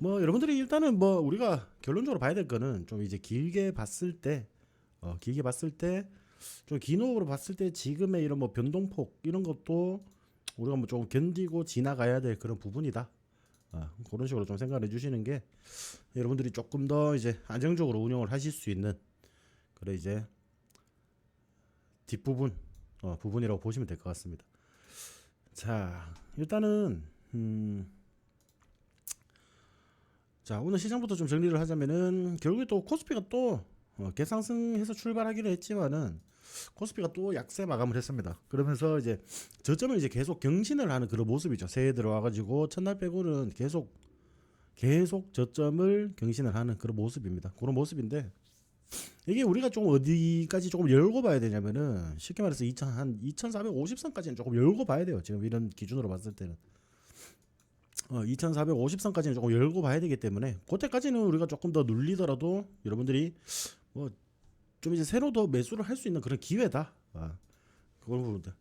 뭐 여러분들이 일단은 뭐 우리가 결론적으로 봐야 될 거는 좀 이제 길게 봤을 때, 길게 봤을 때, 좀 기노으로 봤을 때 지금의 이런 뭐 변동폭 이런 것도 우리가 뭐 좀 견디고 지나가야 될 그런 부분이다. 그런 식으로 좀 생각을 해주시는 게 여러분들이 조금 더 이제 안정적으로 운영을 하실 수 있는 그래 이제 뒷부분 부분이라고 보시면 될 것 같습니다. 자 일단은 자 오늘 시장부터 좀 정리를 하자면은 결국에 또 코스피가 또 개상승해서 출발하기로 했지만은 코스피가 또 약세 마감을 했습니다. 그러면서 이제 저점을 이제 계속 경신을 하는 그런 모습이죠. 새해 들어와가지고 첫날 빼고는 계속 저점을 경신을 하는 그런 모습입니다. 그런 모습인데 이게 우리가 좀 어디까지 조금 열고 봐야 되냐면은 쉽게 말해서 2450선까지는 조금 열고 봐야 돼요. 지금 이런 기준으로 봤을 때는 2450선까지는 조금 열고 봐야 되기 때문에 그때까지는 우리가 조금 더 눌리더라도 여러분들이 뭐 좀 이제 새로 더 매수를 할 수 있는 그런 기회다. 그런 부분들.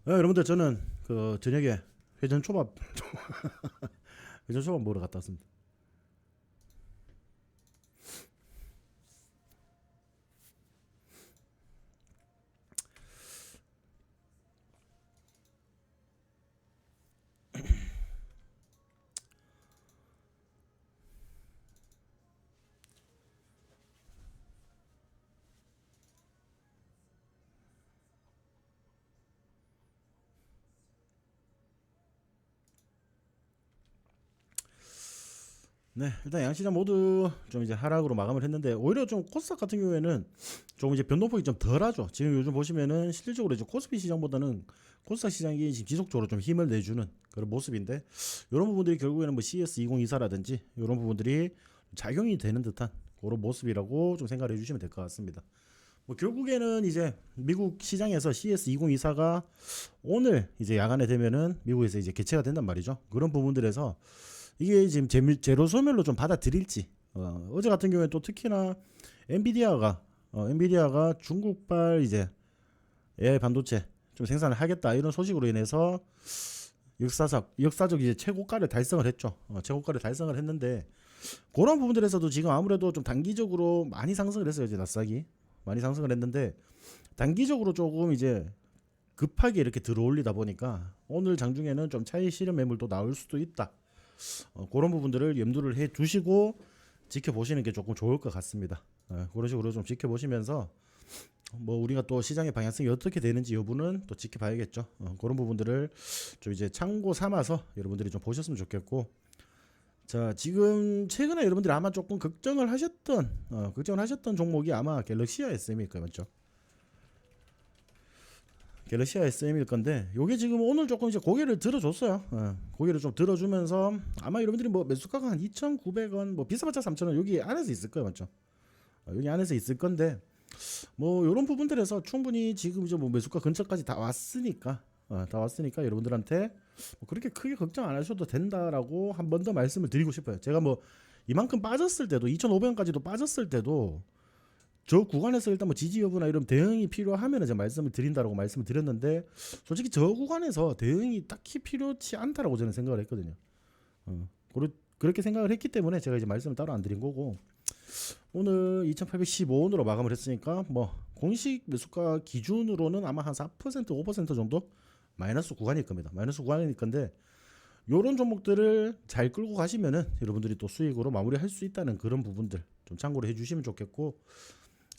여러분들 저는 그 저녁에 회전 초밥 회전 초밥 먹으러 갔다 왔습니다. 네, 일단 양시장 모두 좀 이제 하락으로 마감을 했는데 오히려 좀 코스닥 같은 경우에는 좀 이제 변동폭이 좀 덜하죠. 지금 요즘 보시면은 실질적으로 이제 코스피 시장보다는 코스닥 시장이 지금 지속적으로 좀 힘을 내주는 그런 모습인데 이런 부분들이 결국에는 뭐 CS 2024라든지 이런 부분들이 작용이 되는 듯한 그런 모습이라고 좀 생각을 해주시면 될 것 같습니다. 뭐 결국에는 이제 미국 시장에서 CS 2024가 오늘 이제 야간에 되면은 미국에서 이제 개최가 된단 말이죠. 그런 부분들에서 이게 지금 제로 소멸로 좀 받아들일지 어제 같은 경우에 또 특히나 엔비디아가 중국발 이제 AI 반도체 좀 생산을 하겠다 이런 소식으로 인해서 역사적 이제 최고가를 달성을 했죠. 최고가를 달성을 했는데 그런 부분들에서도 지금 아무래도 좀 단기적으로 많이 상승을 했어요. 이제 나스닥이 많이 상승을 했는데 단기적으로 조금 이제 급하게 이렇게 들어올리다 보니까 오늘 장중에는 좀 차익 실현 매물도 나올 수도 있다. 그런 부분들을 염두를 해 두시고 지켜보시는 게 조금 좋을 것 같습니다. 그런 식으로 좀 지켜보시면서 뭐 우리가 또 시장의 방향성이 어떻게 되는지 여부는 또 지켜봐야겠죠. 그런 부분들을 좀 이제 참고 삼아서 여러분들이 좀 보셨으면 좋겠고 자 지금 최근에 여러분들이 아마 조금 걱정을 하셨던 종목이 아마 갤럭시아 SM일 거예요. 맞죠? 갤럭시아 SM일 건데 요게 지금 오늘 조금 이제 고개를 들어줬어요. 고개를 좀 들어주면서 아마 여러분들이 뭐 매수가가 한 2,900원 뭐 비싸봤자 3,000원 여기 안에서 있을 거예요. 맞죠? 여기 안에서 있을 건데 뭐 이런 부분들에서 충분히 지금 이제 뭐 매수가 근처까지 다 왔으니까 여러분들한테 뭐 그렇게 크게 걱정 안 하셔도 된다라고 한 번 더 말씀을 드리고 싶어요. 제가 뭐 이만큼 빠졌을 때도 2,500원까지도 빠졌을 때도 저 구간에서 일단 뭐 지지 여부나 이런 대응이 필요하면 제가 말씀을 드린다라고 말씀을 드렸는데 솔직히 저 구간에서 대응이 딱히 필요치 않다라고 저는 생각을 했거든요. 어, 그렇게 생각을 했기 때문에 제가 이제 말씀을 따로 안 드린 거고 오늘 2,815원으로 마감을 했으니까 뭐 공식 매수가 기준으로는 아마 한 4% 5% 정도 마이너스 구간일 겁니다. 마이너스 구간일 건데 요런 종목들을 잘 끌고 가시면은 여러분들이 또 수익으로 마무리할 수 있다는 그런 부분들 좀 참고로 해주시면 좋겠고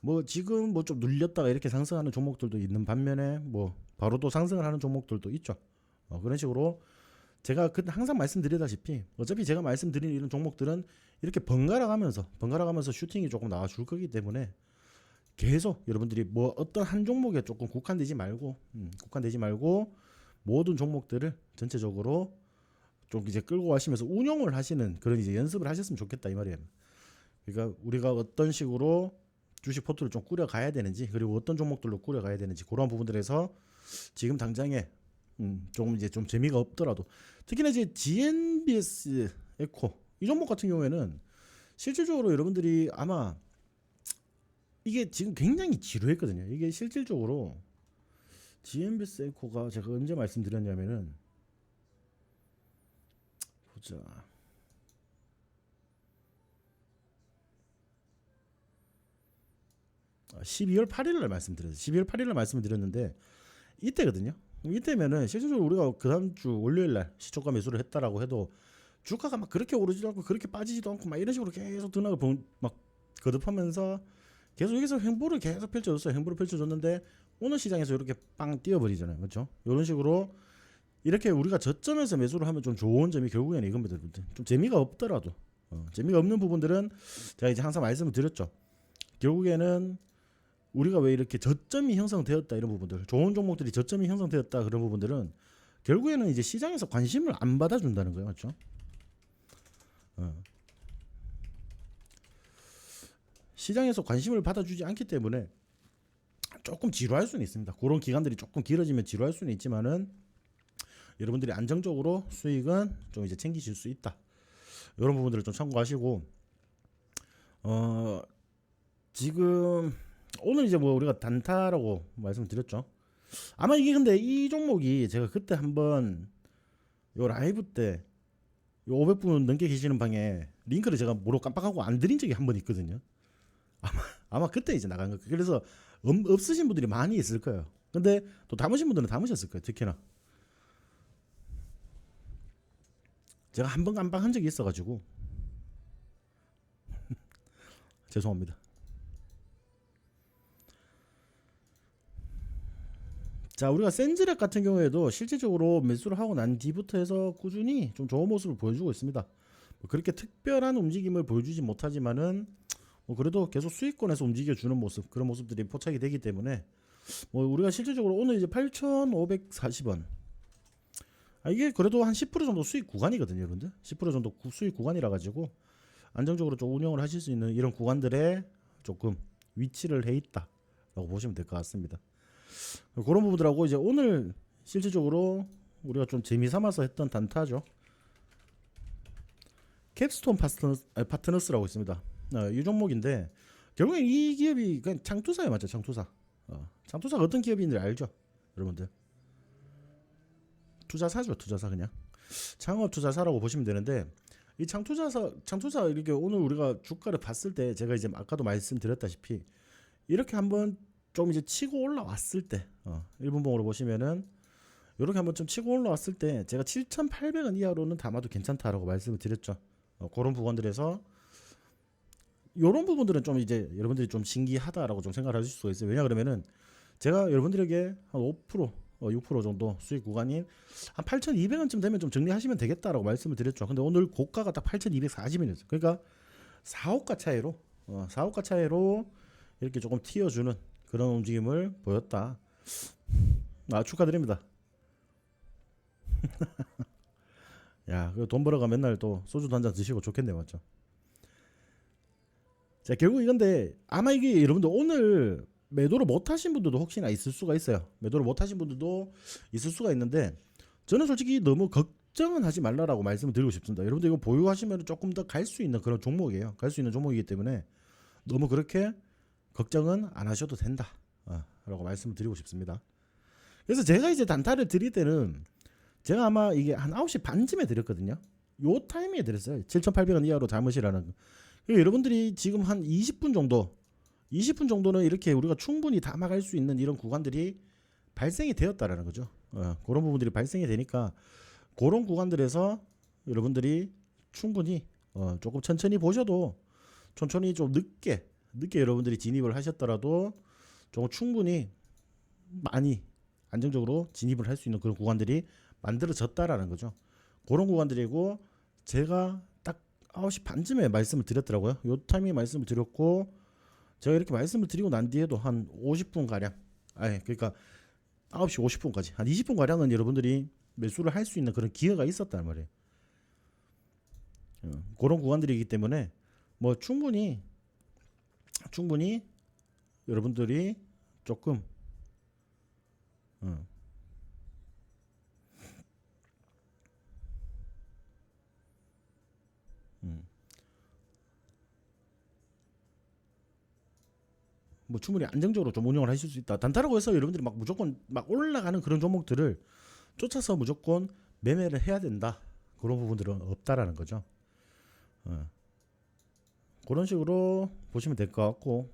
뭐 지금 뭐 좀 눌렸다가 이렇게 상승하는 종목들도 있는 반면에 뭐 바로 또 상승을 하는 종목들도 있죠. 그런 식으로 제가 항상 말씀드리다시피 어차피 제가 말씀드리는 이런 종목들은 이렇게 번갈아 가면서 슈팅이 조금 나와줄 거기 때문에 계속 여러분들이 뭐 어떤 한 종목에 조금 국한되지 말고 모든 종목들을 전체적으로 좀 이제 끌고 가시면서 운용을 하시는 그런 이제 연습을 하셨으면 좋겠다 이 말이에요. 그러니까 우리가 어떤 식으로 주식 포트를 좀 꾸려 가야 되는지 그리고 어떤 종목들로 꾸려 가야 되는지 그런 부분들에서 지금 당장에 조금 이제 좀 재미가 없더라도 특히나 이제 GNBS 에코 이 종목 같은 경우에는 실질적으로 여러분들이 아마 이게 지금 굉장히 지루했거든요. 이게 실질적으로 GNBS 에코가 제가 언제 말씀드렸냐면은 보자 12월 8일 날 말씀드렸어요. 12월 8일 날 말씀을 드렸는데 이때거든요. 이때면은 실질적으로 우리가 그 다음 주 월요일 날 시초가 매수를 했다라고 해도 주가가 막 그렇게 오르지도 않고 그렇게 빠지지도 않고 막 이런 식으로 계속 등락을 막 거듭하면서 계속 여기서 횡보를 계속 펼쳐줬어요. 횡보를 펼쳐줬는데 오늘 시장에서 이렇게 빵 뛰어버리잖아요. 그렇죠? 이런 식으로 이렇게 우리가 저점에서 매수를 하면 좀 좋은 점이 결국에는 이겁니다. 좀 재미가 없더라도 재미가 없는 부분들은 제가 이제 항상 말씀을 드렸죠. 결국에는 우리가 왜 이렇게 저점이 형성되었다 이런 부분들, 좋은 종목들이 저점이 형성되었다 그런 부분들은 결국에는 이제 시장에서 관심을 안 받아준다는 거예요. 맞죠? 시장에서 관심을 받아주지 않기 때문에 조금 지루할 수는 있습니다. 그런 기간들이 조금 길어지면 지루할 수는 있지만은 여러분들이 안정적으로 수익은 좀 이제 챙기실 수 있다. 이런 부분들을 좀 참고하시고 지금 오늘 이제 뭐 우리가 단타라고 말씀드렸죠. 아마 이게 근데 이 종목이 제가 그때 한번 요 라이브 때 요 500분 넘게 계시는 방에 링크를 제가 모르고 깜빡하고 안 드린 적이 한 번 있거든요. 아마 그때 이제 나간 거. 그래서 없으신 분들이 많이 있을 거예요. 근데 또 담으신 분들은 담으셨을 거예요. 특히나 제가 한 번 깜빡한 적이 있어가지고 죄송합니다. 자, 우리가 센즈렉 같은 경우에도 실질적으로 매수를 하고 난 뒤부터 해서 꾸준히 좀 좋은 모습을 보여주고 있습니다. 뭐 그렇게 특별한 움직임을 보여주지 못하지만은 뭐 그래도 계속 수익권에서 움직여주는 모습, 그런 모습들이 포착이 되기 때문에 뭐 우리가 실질적으로 오늘 이제 8,540원 이게 그래도 한 10% 정도 수익 구간이거든요, 여러분들. 10% 정도 수익 구간이라 가지고 안정적으로 좀 운영을 하실 수 있는 이런 구간들에 조금 위치를 해 있다라고 보시면 될 것 같습니다. 그런 부분들하고 이제 오늘 실질적으로 우리가 좀 재미삼아서 했던 단타죠. 캡스톤 파트너스라고 있습니다. 이 종목인데 결국엔 이 기업이 그냥 창투사예요, 맞죠? 창투사. 창투사가 어떤 기업인지 알죠, 여러분들? 투자사죠, 투자사. 그냥 창업 투자사라고 보시면 되는데 이 창투사 이렇게 오늘 우리가 주가를 봤을 때 제가 이제 아까도 말씀드렸다시피 이렇게 한번 좀 이제 치고 올라왔을 때 1분봉으로 보시면은 이렇게 한번 좀 치고 올라왔을 때 제가 7,800원 이하로는 담아도 괜찮다라고 말씀을 드렸죠. 그런 부분들에서 이런 부분들은 좀 이제 여러분들이 좀 신기하다라고 좀 생각을 하실 수가 있어요. 왜냐 그러면은 제가 여러분들에게 한 5%, 6% 정도 수익 구간인 한 8,200원쯤 되면 좀 정리하시면 되겠다라고 말씀을 드렸죠. 근데 오늘 고가가 딱 8,240원이었어요. 그러니까 4호가 차이로 4호가 차이로 이렇게 조금 튀어주는 그런 움직임을 보였다. 축하드립니다. 야, 돈 벌어가 맨날 또 소주도 한 잔 드시고 좋겠네, 맞죠? 자, 결국 이건데 아마 이게 여러분들 오늘 매도를 못 하신 분들도 혹시나 있을 수가 있어요. 매도를 못 하신 분들도 있을 수가 있는데 저는 솔직히 너무 걱정은 하지 말라라고 말씀을 드리고 싶습니다. 여러분들 이거 보유하시면 조금 더 갈 수 있는 그런 종목이에요. 갈 수 있는 종목이기 때문에 너무 그렇게 걱정은 안 하셔도 된다 라고 말씀을 드리고 싶습니다. 그래서 제가 이제 단타를 드릴 때는 제가 아마 이게 한 9시 반쯤에 드렸거든요. 요 타이밍에 드렸어요. 7,800원 이하로 담으시라는. 여러분들이 지금 한 20분 정도는 이렇게 우리가 충분히 담아갈 수 있는 이런 구간들이 발생이 되었다라는 거죠. 그런 부분들이 발생이 되니까 그런 구간들에서 여러분들이 충분히 조금 천천히 보셔도 천천히 좀 늦게 여러분들이 진입을 하셨더라도 좀 충분히 많이 안정적으로 진입을 할 수 있는 그런 구간들이 만들어졌다라는 거죠. 그런 구간들이고 제가 딱 9시 반쯤에 말씀을 드렸더라고요. 요 타이밍에 말씀을 드렸고 제가 이렇게 말씀을 드리고 난 뒤에도 한 50분 가량 그러니까 9시 50분까지 한 20분 가량은 여러분들이 매수를 할 수 있는 그런 기회가 있었단 말이에요. 그런 구간들이기 때문에 뭐 충분히 여러분들이 조금 뭐 충분히 안정적으로 좀 운영을 하실 수 있다. 단타라고 해서 여러분들이 막 무조건 막 올라가는 그런 종목들을 쫓아서 무조건 매매를 해야 된다. 그런 부분들은 없다라는 거죠. 그런 식으로 보시면 될 것 같고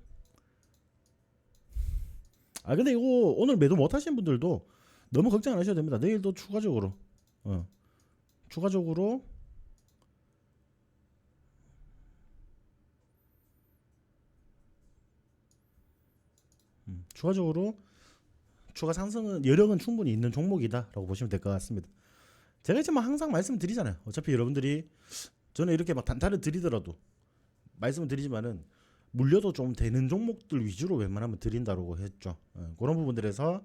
아 근데 이거 오늘 매도 못 하신 분들도 너무 걱정 안 하셔도 됩니다. 내일도 추가적으로 어, 추가적으로 추가적으로 추가 상승은 여력은 충분히 있는 종목이다라고 보시면 될 것 같습니다. 제가 이제 뭐 항상 말씀드리잖아요. 어차피 여러분들이 저는 이렇게 막 단타를 드리더라도 말씀을 드리지만은 물려도 좀 되는 종목들 위주로 웬만하면 드린다고 했죠. 그런 부분들에서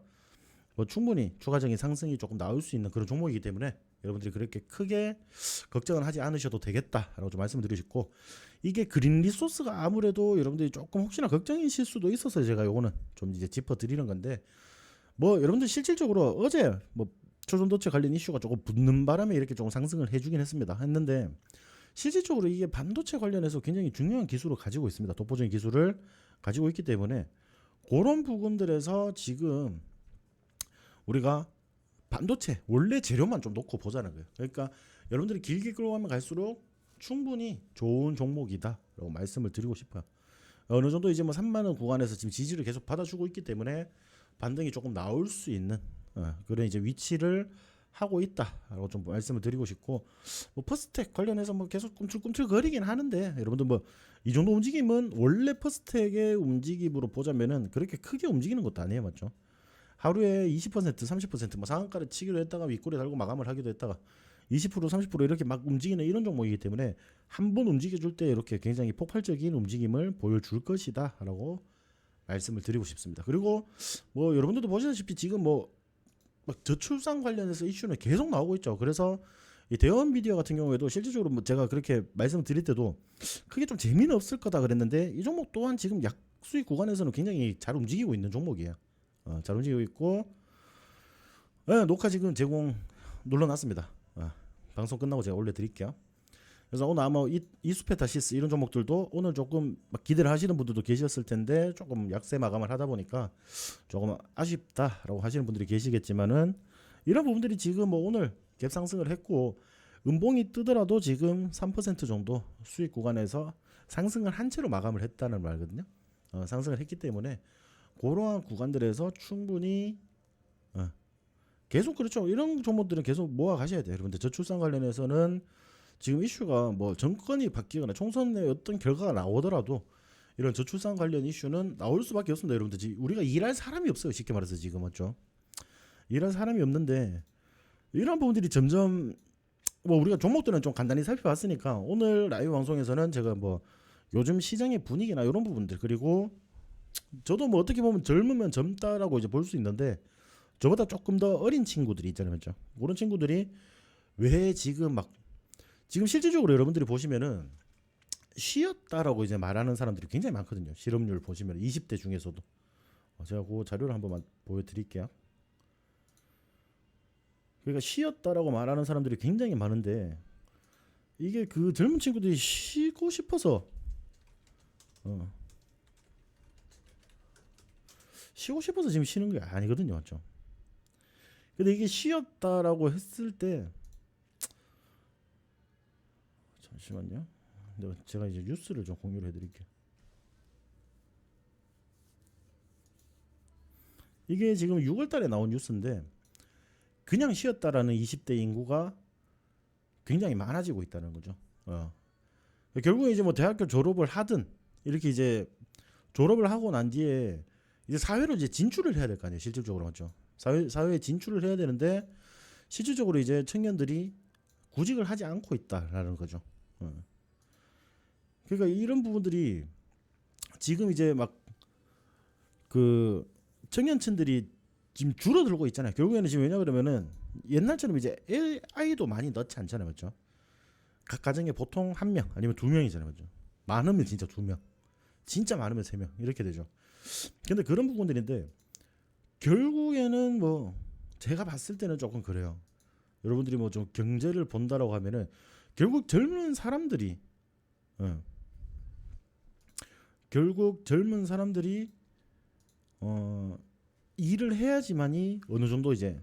뭐 충분히 추가적인 상승이 조금 나올 수 있는 그런 종목이기 때문에 여러분들이 그렇게 크게 걱정을 하지 않으셔도 되겠다라고 좀 말씀을 드리고 싶고, 이게 그린 리소스가 아무래도 여러분들이 조금 혹시나 걱정이실 수도 있어서 제가 요거는 좀 이제 짚어 드리는 건데, 뭐 여러분들 실질적으로 어제 뭐 초전도체 관련 이슈가 조금 붙는 바람에 이렇게 조금 상승을 해주긴 했는데 실질적으로 이게 반도체 관련해서 굉장히 중요한 기술을 가지고 있습니다. 독보적인 기술을 가지고 있기 때문에 그런 부분들에서 지금 우리가 반도체 원래 재료만 좀 놓고 보자는 거예요. 그러니까 여러분들이 길게 끌고 가면 갈수록 충분히 좋은 종목이다라고 말씀을 드리고 싶어요. 어느 정도 이제 뭐 3만 원 구간에서 지금 지지를 계속 받아주고 있기 때문에 반등이 조금 나올 수 있는 그런 이제 위치를 하고 있다라고 좀 말씀을 드리고 싶고, 뭐 퍼스텍 관련해서 뭐 계속 꿈틀꿈틀 거리긴 하는데 여러분들 뭐 이 정도 움직임은 원래 퍼스텍의 움직임으로 보자면은 그렇게 크게 움직이는 것도 아니에요, 맞죠? 하루에 20% 30%뭐 상한가를 치기로 했다가 윗골에 달고 마감을 하기도 했다가 20% 30% 이렇게 막 움직이는 이런 종목이기 때문에 한 번 움직여줄 때 이렇게 굉장히 폭발적인 움직임을 보여줄 것이다라고 말씀을 드리고 싶습니다. 그리고 뭐 여러분들도 보시다시피 지금 뭐 막 저출산 관련해서 이슈는 계속 나오고 있죠. 그래서 이 대원 미디어 같은 경우에도 실질적으로 뭐 제가 그렇게 말씀을 드릴 때도 크게 좀 재미는 없을 거다 그랬는데 이 종목 또한 지금 약수익 구간에서는 굉장히 잘 움직이고 있는 종목이에요. 잘 움직이고 있고, 녹화 지금 제공 눌러놨습니다. 방송 끝나고 제가 올려드릴게요. 그래서 오늘 아마 이수페타시스 이런 종목들도 오늘 조금 막 기대를 하시는 분들도 계셨을 텐데 조금 약세 마감을 하다 보니까 조금 아쉽다라고 하시는 분들이 계시겠지만은 이런 부분들이 지금 뭐 오늘 갭 상승을 했고 음봉이 뜨더라도 지금 3% 정도 수익 구간에서 상승을 한 채로 마감을 했다는 말거든요. 상승을 했기 때문에 그러한 구간들에서 충분히 계속 그렇죠. 이런 종목들은 계속 모아 가셔야 돼요. 여러분들 저출산 관련해서는 지금 이슈가 뭐 정권이 바뀌거나 총선의 어떤 결과가 나오더라도 이런 저출산 관련 이슈는 나올 수밖에 없습니다. 여러분들 우리가 일할 사람이 없어요. 쉽게 말해서 지금 맞죠? 일할 사람이 없는데 이런 부분들이 점점 뭐 우리가 종목들은 좀 간단히 살펴봤으니까 오늘 라이브 방송에서는 제가 뭐 요즘 시장의 분위기나 이런 부분들, 그리고 저도 뭐 어떻게 보면 젊으면 젊다라고 이제 볼 수 있는데 저보다 조금 더 어린 친구들이 있잖아요, 맞죠? 그런 친구들이 왜 지금 막 지금 실질적으로 여러분들이 보시면은 쉬었다라고 이제 말하는 사람들이 굉장히 많거든요. 실업률 보시면 20대 중에서도 제가 그 자료를 한번 보여드릴게요. 그러니까 쉬었다라고 말하는 사람들이 굉장히 많은데 이게 그 젊은 친구들이 쉬고 싶어서 쉬고 싶어서 지금 쉬는 게 아니거든요, 맞죠? 근데 이게 쉬었다라고 했을 때 잠시만요. 제가 이제 뉴스를 좀 공유를 해드릴게요. 이게 지금 6월달에 나온 뉴스인데 그냥 쉬었다라는 20대 인구가 굉장히 많아지고 있다는 거죠. 결국에 이제 뭐 대학교 졸업을 하든 이렇게 이제 졸업을 하고 난 뒤에 이제 사회로 이제 진출을 해야 될 거 아니에요. 실질적으로 맞죠. 사회에 진출을 해야 되는데 실질적으로 이제 청년들이 구직을 하지 않고 있다라는 거죠. 그러니까 이런 부분들이 지금 이제 막 그 청년층들이 지금 줄어들고 있잖아요. 결국에는 지금 왜냐 그러면은 옛날처럼 이제 아이도 많이 넣지 않잖아요, 맞죠? 각 가정에 보통 한 명 아니면 두 명이잖아요, 맞죠? 많으면 진짜 두 명, 진짜 많으면 세 명 이렇게 되죠. 근데 그런 부분들인데 결국에는 뭐 제가 봤을 때는 조금 그래요. 여러분들이 뭐 좀 경제를 본다라고 하면은 결국 젊은 사람들이 결국 젊은 사람들이 일을 해야지만이 어느 정도 이제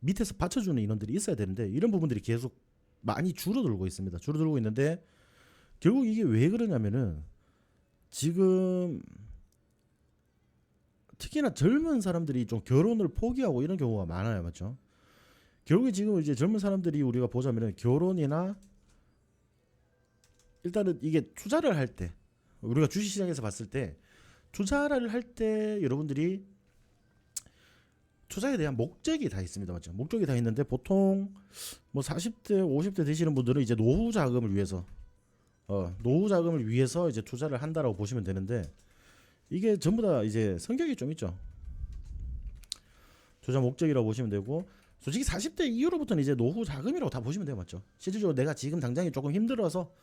밑에서 받쳐주는 인원들이 있어야 되는데 이런 부분들이 계속 많이 줄어들고 있습니다. 줄어들고 있는데 결국 이게 왜 그러냐면은 지금 특히나 젊은 사람들이 좀 결혼을 포기하고 이런 경우가 많아요, 맞죠? 결국에 지금 이제 젊은 사람들이 우리가 보자면은 결혼이나 일단은 이게 투자를 할 때 우리가 주식시장에서 봤을 때 투자를 할 때 여러분들이 투자에 대한 목적이 다 있습니다, 맞죠? 목적이 다 있는데 보통 뭐 40대, 50대 되시는 분들은 이제 노후 자금을 위해서 노후 자금을 위해서 이제 투자를 한다라고 보시면 되는데 이게 전부 다 이제 성격이 좀 있죠. 투자 목적이라고 보시면 되고 솔직히 40대 이후로부터는 이제 노후 자금이라고 다 보시면 돼요, 맞죠? 실질적으로 내가 지금 당장에 조금 힘들어서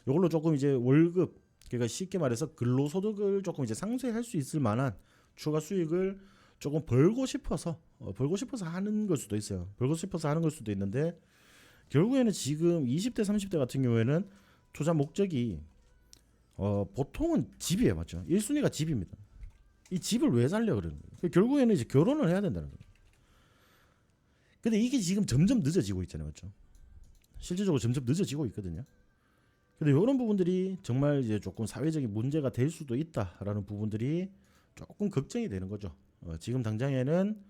이걸로 조금 이제 월급 그러니까 쉽게 말해서 근로소득을 조금 이제 상쇄할 수 있을 만한 추가 수익을 조금 벌고 싶어서 하는 걸 수도 있어요. 벌고 싶어서 하는 걸 수도 있는데 결국에는 지금 20대 30대 같은 경우에는 투자 목적이 보통은 집이에요, 맞죠? 1순위가 집입니다. 이 집을 왜 살려 그러는 거예요? 결국에는 이제 결혼을 해야 된다는 거예요. 근데 이게 지금 점점 늦어지고 있잖아요, 맞죠? 실질적으로 점점 늦어지고 있거든요. 근데 이런 부분들이 정말 이제 조금 사회적인 문제가 될 수도 있다라는 부분들이 조금 걱정이 되는 거죠. 지금 당장에는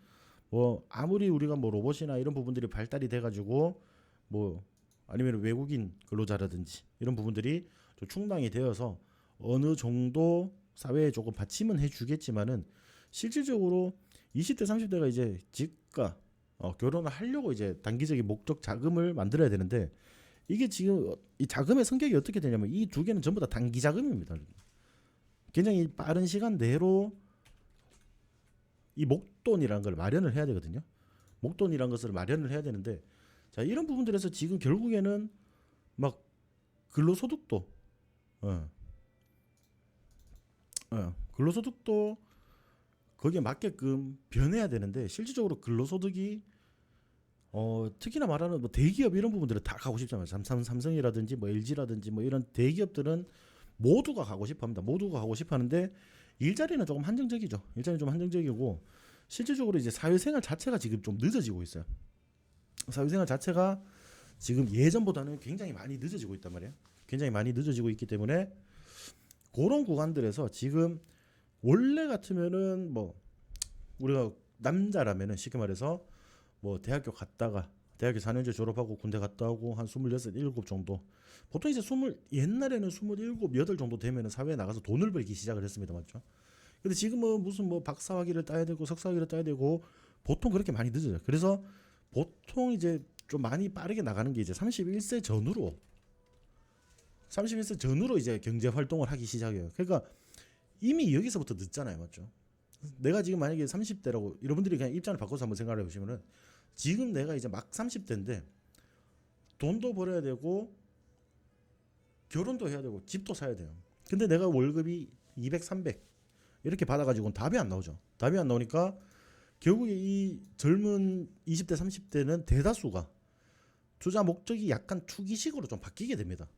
뭐 아무리 우리가 뭐 로봇이나 이런 부분들이 발달이 돼가지고 뭐 아니면 외국인 근로자라든지 이런 부분들이 좀 충당이 되어서 어느 정도 사회에 조금 받침은 해주겠지만은 실질적으로 20대 30대가 이제 집과 결혼을 하려고 이제 단기적인 목적 자금을 만들어야 되는데 이게 지금 이 자금의 성격이 어떻게 되냐면 이 두 개는 전부 다 단기 자금입니다. 굉장히 빠른 시간 내로 이 목돈이라는 걸 마련을 해야 되거든요. 목돈이라는 것을 마련을 해야 되는데 자 이런 부분들에서 지금 결국에는 막 근로소득도 근로소득도 거기에 맞게끔 변해야 되는데 실질적으로 근로소득이 특히나 말하는 뭐 대기업 이런 부분들은 다 가고 싶잖아요. 삼성이라든지 뭐 LG라든지 뭐 이런 대기업들은 모두가 가고 싶어합니다. 모두가 가고 싶어하는데 일자리는 조금 한정적이죠. 일자리는 좀 한정적이고 실질적으로 이제 사회생활 자체가 지금 좀 늦어지고 있어요. 사회생활 자체가 지금 예전보다는 굉장히 많이 늦어지고 있단 말이에요. 굉장히 많이 늦어지고 있기 때문에 그런 구간들에서 지금 원래 같으면은 뭐 우리가 남자라면은 쉽게 말해서 뭐 대학교 갔다가 대학교 4년제 졸업하고 군대 갔다 오고 한 26, 7 정도 보통 이제 옛날에는 27, 8 정도 되면은 사회에 나가서 돈을 벌기 시작을 했습니다, 맞죠? 근데 지금은 무슨 뭐 박사학위를 따야 되고 석사학위를 따야 되고 보통 그렇게 많이 늦어요. 그래서 보통 이제 좀 많이 빠르게 나가는 게 이제 31세 전후로 이제 경제 활동을 하기 시작해요. 그러니까 이미 여기서부터 늦잖아요, 맞죠? 내가 지금 만약에 30대라고 여러분들이 그냥 입장을 바꿔서 한번 생각해 보시면은 지금 내가 이제 막 30대인데 돈도 벌어야 되고 결혼도 해야 되고 집도 사야 돼요. 근데 내가 월급이 200, 300 이렇게 받아가지고는 답이 안 나오죠. 답이 안 나오니까 결국에 이 젊은 20대, 30대는 대다수가 투자 목적이 약간 투기식으로 좀 바뀌게 됩니다.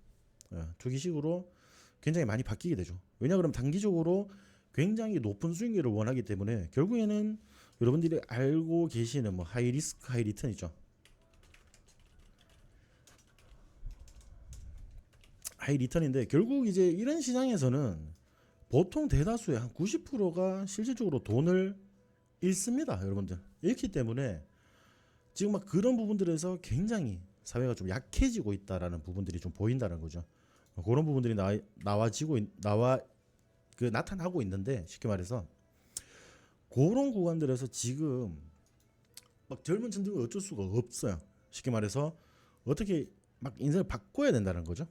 투기식으로 굉장히 많이 바뀌게 되죠. 왜냐 그러면 단기적으로 굉장히 높은 수익률을 원하기 때문에 결국에는 여러분들이 알고 계시는 뭐 하이 리스크 하이 리턴이죠. 하이 리턴인데 결국 이제 이런 시장에서는 보통 대다수의 한 90%가 실질적으로 돈을 잃습니다, 여러분들. 잃기 때문에 지금 막 그런 부분들에서 굉장히 사회가 좀 약해지고 있다라는 부분들이 좀 보인다는 거죠. 그런 부분들이 나타나고 있는데 쉽게 말해서 그런 구간들에서 지금 막 젊은 층들은 어쩔 수가 없어요. 쉽게 말해서 어떻게 막 인생을 바꿔야 된다는 거죠.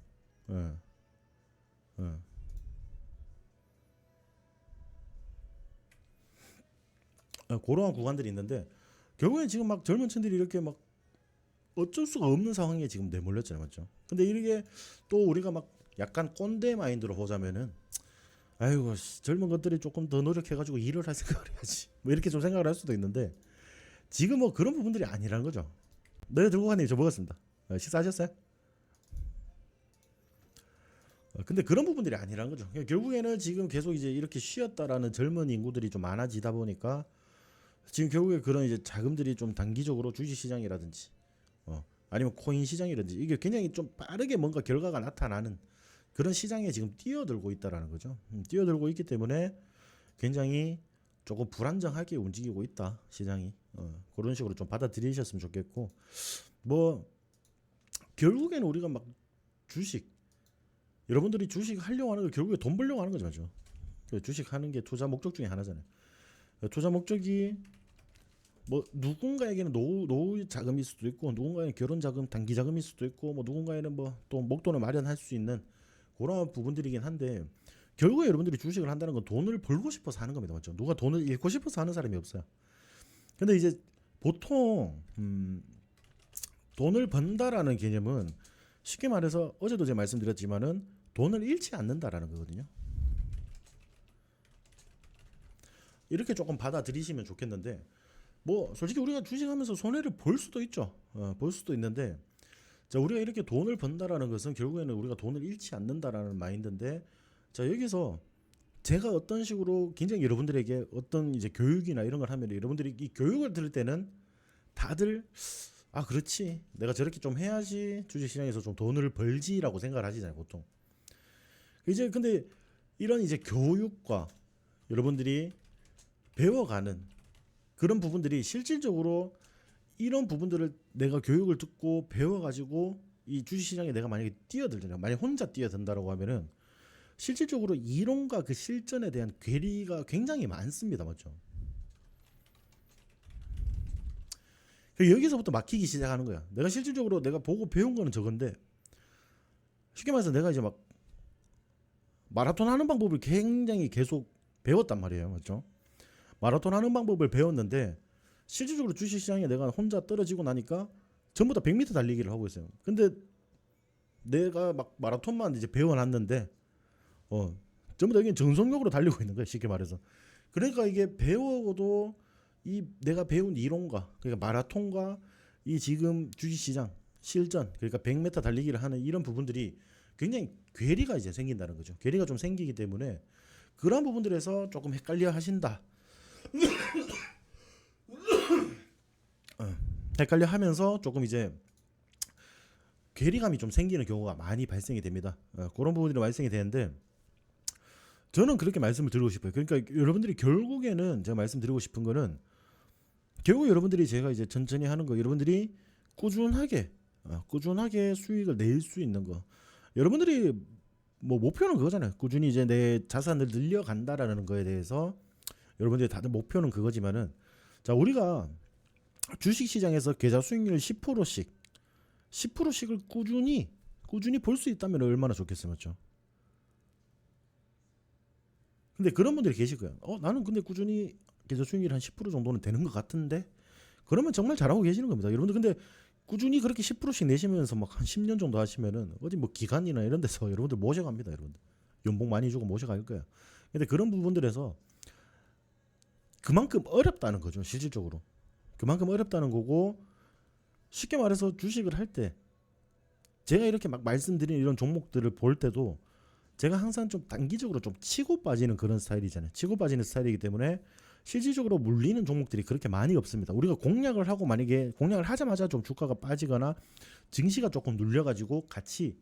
예. 예. 그러한 구간들이 있는데 결국엔 지금 막 젊은 층들이 이렇게 막 어쩔 수가 없는 상황에 지금 내몰렸잖아요, 맞죠? 근데 이게 또 우리가 막 약간 꼰대 마인드로 보자면은 아이고 젊은 것들이 조금 더 노력해가지고 일을 할 생각을 해야지 뭐 이렇게 좀 생각을 할 수도 있는데 지금 뭐 그런 부분들이 아니라는 거죠. 너네 들고 가니 저 먹었습니다. 식사하셨어요? 근데 그런 부분들이 아니라는 거죠. 그러니까 결국에는 지금 계속 이제 이렇게 쉬었다라는 젊은 인구들이 좀 많아지다 보니까 지금 결국에 그런 이제 자금들이 좀 단기적으로 주식 시장이라든지 아니면 코인 시장이라든지 이게 굉장히 좀 빠르게 뭔가 결과가 나타나는 그런 시장에 지금 뛰어들고 있다라는 거죠. 뛰어들고 있기 때문에 굉장히 조금 불안정하게 움직이고 있다 시장이. 그런 식으로 좀 받아들이셨으면 좋겠고, 뭐 결국에는 우리가 막 주식, 여러분들이 주식 하려고 하는 거 결국에 돈 벌려고 하는 거죠, 맞죠? 주식 하는 게 투자 목적 중에 하나잖아요. 투자 목적이 뭐 누군가에게는 노후 자금일 수도 있고, 누군가에는 결혼 자금, 단기 자금일 수도 있고, 뭐 누군가에는 뭐 또 목돈을 마련할 수 있는 그런 부분들이긴 한데, 결국에 여러분들이 주식을 한다는 건 돈을 벌고 싶어서 하는 겁니다, 맞죠? 누가 돈을 잃고 싶어서 하는 사람이 없어요. 근데 이제 보통 돈을 번다라는 개념은 쉽게 말해서 어제도 제가 말씀드렸지만은 돈을 잃지 않는다라는 거거든요. 이렇게 조금 받아들이시면 좋겠는데, 뭐 솔직히 우리가 주식하면서 손해를 볼 수도 있죠. 볼 수도 있는데, 자, 우리가 이렇게 돈을 번다라는 것은 결국에는 우리가 돈을 잃지 않는다라는 마인드인데, 자, 여기서 제가 어떤 식으로 굉장히 여러분들에게 어떤 이제 교육이나 이런 걸 하면, 여러분들이 이 교육을 들을 때는 다들 아 그렇지, 내가 저렇게 좀 해야지 주식시장에서 좀 돈을 벌지라고 생각을 하시잖아요, 보통. 이제 근데 이런 이제 교육과 여러분들이 배워가는 그런 부분들이 실질적으로, 이런 부분들을 내가 교육을 듣고 배워가지고 이 주식시장에 내가 만약에 뛰어들잖아요. 만약 혼자 뛰어든다라고 하면은 실질적으로 이론과 그 실전에 대한 괴리가 굉장히 많습니다, 맞죠? 여기서부터 막히기 시작하는 거야. 내가 실질적으로 내가 보고 배운 거는 저건데, 쉽게 말해서 내가 이제 막 마라톤 하는 방법을 굉장히 계속 배웠단 말이에요, 맞죠? 마라톤 하는 방법을 배웠는데 실질적으로 주식시장에 내가 혼자 떨어지고 나니까 전부 다 100m 달리기를 하고 있어요. 근데 내가 막 마라톤만 이제 배워놨는데 전부 다 여기는 정성력으로 달리고 있는 거예요, 쉽게 말해서. 그러니까 이게 배워도 이 내가 배운 이론과, 그러니까 마라톤과 이 지금 주식시장 실전, 그러니까 100m 달리기를 하는 이런 부분들이 굉장히 괴리가 이제 생긴다는 거죠. 괴리가 좀 생기기 때문에 그런 부분들에서 조금 헷갈려 하신다. 헷갈려 하면서 조금 이제 괴리감이 좀 생기는 경우가 많이 발생이 됩니다. 그런 부분들이 발생이 되는데, 저는 그렇게 말씀을 드리고 싶어요. 그러니까 여러분들이 결국에는 제가 말씀드리고 싶은 거는, 결국 여러분들이 제가 이제 천천히 하는 거, 여러분들이 꾸준하게 수익을 낼 수 있는 거. 여러분들이 뭐 목표는 그거잖아요. 꾸준히 이제 내 자산을 늘려간다라는 거에 대해서 여러분들이 다들 목표는 그거지만은, 자, 우리가 주식 시장에서 계좌 수익률 10%씩을 꾸준히 볼 수 있다면 얼마나 좋겠어요, 맞죠? 근데 그런 분들이 계실 거예요. 나는 근데 꾸준히 계좌 수익률 한 10% 정도는 되는 것 같은데. 그러면 정말 잘하고 계시는 겁니다, 여러분들. 근데 꾸준히 그렇게 10%씩 내시면서 막 한 10년 정도 하시면은 어디 뭐 기관이나 이런 데서 여러분들 모셔갑니다, 여러분들. 연봉 많이 주고 모셔갈 거예요. 근데 그런 부분들에서 그만큼 어렵다는 거죠, 실질적으로. 그만큼 어렵다는 거고, 쉽게 말해서 주식을 할 때 제가 이렇게 막 말씀드린 이런 종목들을 볼 때도 제가 항상 좀 단기적으로 좀 치고 빠지는 그런 스타일이잖아요. 치고 빠지는 스타일이기 때문에 실질적으로 물리는 종목들이 그렇게 많이 없습니다. 우리가 공략을 하고 만약에 공략을 하자마자 좀 주가가 빠지거나 증시가 조금 눌려가지고 같이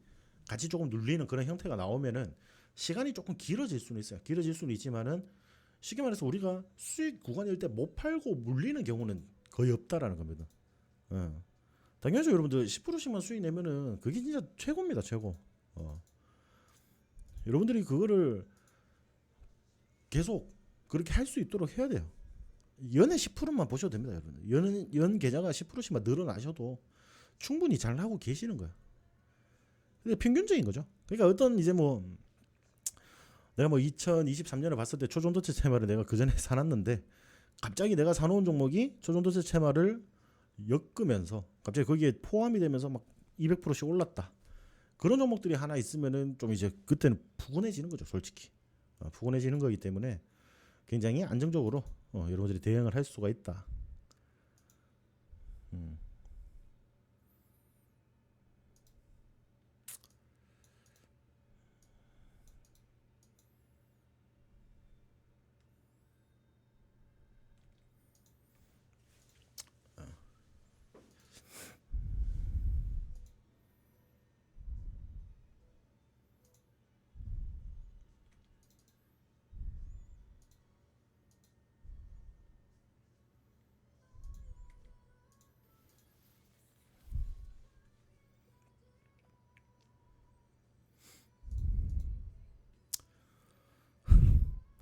조금 눌리는 그런 형태가 나오면은 시간이 조금 길어질 수는 있어요. 길어질 수는 있지만은 쉽게 말해서 우리가 수익 구간일 때 못 팔고 물리는 경우는 거의 없다라는 겁니다. 당연히 여러분들 10%씩만 수익 내면은 그게 진짜 최고입니다, 최고. 여러분들이 그거를 계속 그렇게 할 수 있도록 해야 돼요. 연에 10%만 보셔도 됩니다, 여러분. 연 계좌가 10%씩만 늘어나셔도 충분히 잘 하고 계시는 거예요. 근데 평균적인 거죠. 그러니까 어떤 이제 뭐 내가 뭐 2023년에 봤을 때 초전도체 채마를 내가 그 전에 사놨는데, 갑자기 내가 사놓은 종목이 초전도체 채마를 엮으면서 갑자기 거기에 포함이 되면서 막 200%씩 올랐다. 그런 종목들이 하나 있으면은 좀 이제 그때는 푸근해지는 거죠, 솔직히. 푸근해지는 거기 때문에 굉장히 안정적으로 여러분들이 대응을 할 수가 있다. 음.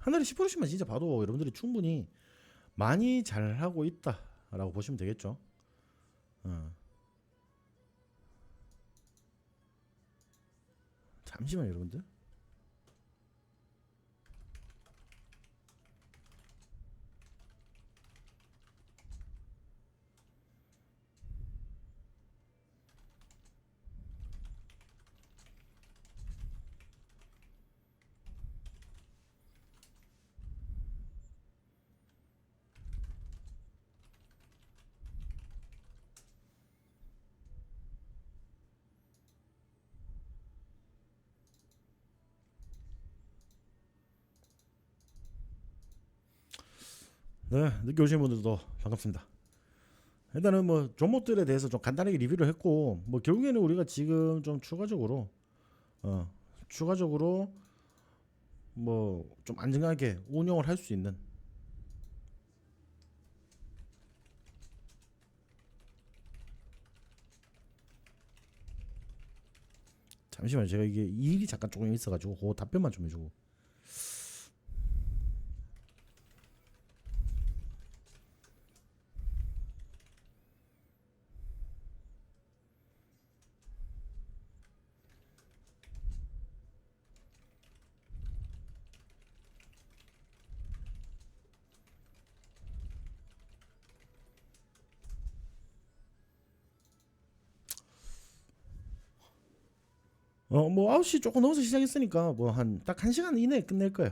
한 달에 10%씩만 진짜 봐도 여러분들이 충분히 많이 잘하고 있다라고 보시면 되겠죠. 어. 잠시만요, 여러분들. 네, 늦게 오신 분들도 반갑습니다. 일단은 뭐 종목들에 대해서 좀 간단하게 리뷰를 했고, 뭐 결국에는 우리가 지금 좀 어 추가적으로 뭐 좀 안정하게 운영을 할 수 있는. 잠시만요, 제가 이게 일이 잠깐 조금 있어가지고 그 답변만 좀 해주고. 뭐 9시 조금 넘어서 시작했으니까 뭐 한 딱 1시간 이내에 끝낼 거예요.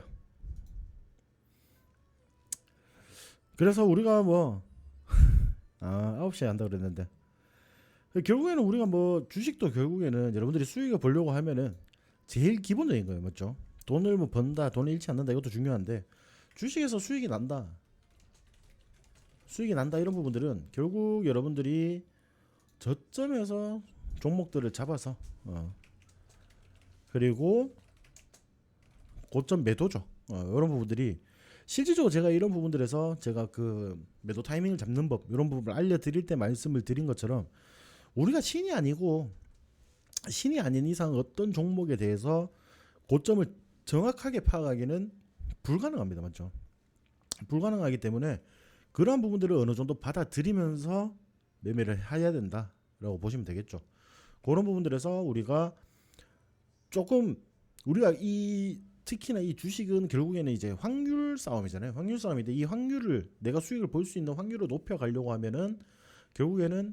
그래서 우리가 뭐 9시에 한다 그랬는데, 결국에는 우리가 뭐 주식도 결국에는 여러분들이 수익을 보려고 하면은 제일 기본적인 거예요, 맞죠? 돈을 뭐 번다, 돈을 잃지 않는다, 이것도 중요한데, 주식에서 수익이 난다 이런 부분들은 결국 여러분들이 저점에서 종목들을 잡아서 그리고 고점 매도죠. 이런 부분들이 실질적으로 제가 이런 부분들에서 제가 그 매도 타이밍을 잡는 법, 이런 부분을 알려드릴 때 말씀을 드린 것처럼, 우리가 신이 아닌 이상 어떤 종목에 대해서 고점을 정확하게 파악하기는 불가능합니다, 맞죠? 불가능하기 때문에 그러한 부분들을 어느 정도 받아들이면서 매매를 해야 된다라고 보시면 되겠죠. 그런 부분들에서 우리가 조금, 우리가 이 특히나 이 주식은 결국에는 이제 확률 싸움이잖아요. 확률 싸움인데, 이 확률을, 내가 수익을 볼 수 있는 확률을 높여 가려고 하면은 결국에는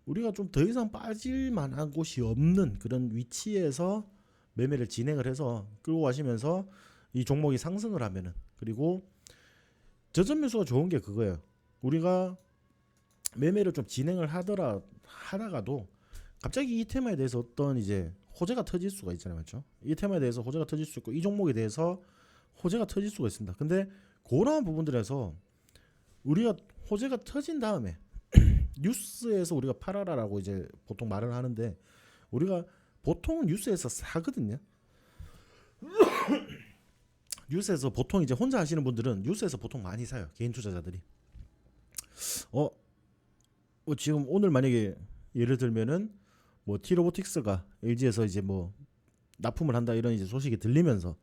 우리가 좀 더 이상 빠질 만한 곳이 없는 그런 위치에서 매매를 진행을 해서 끌고 가시면서 이 종목이 상승을 하면은, 그리고 저점 매수가 좋은 게 그거예요. 우리가 매매를 좀 진행을 하다가도 갑자기 이 테마에 대해서 어떤 이제 호재가 터질 수가 있잖아요, 맞죠? 이 테마에 대해서 호재가 터질 수 있고, 이 종목에 대해서 호재가 터질 수가 있습니다. 근데 그러한 부분들에서 우리가 호재가 터진 다음에 뉴스에서 우리가 팔아라라고 이제 보통 말을 하는데, 우리가 보통은 뉴스에서 사거든요. 뉴스에서 보통 이제 혼자 하시는 분들은 뉴스에서 보통 많이 사요, 개인 투자자들이. 어, 지금 오늘 만약에 예를 들면은 뭐 T로보틱스가 LG에서 이제 뭐 납품을 한다, 이런 이제 소식이 들리면서,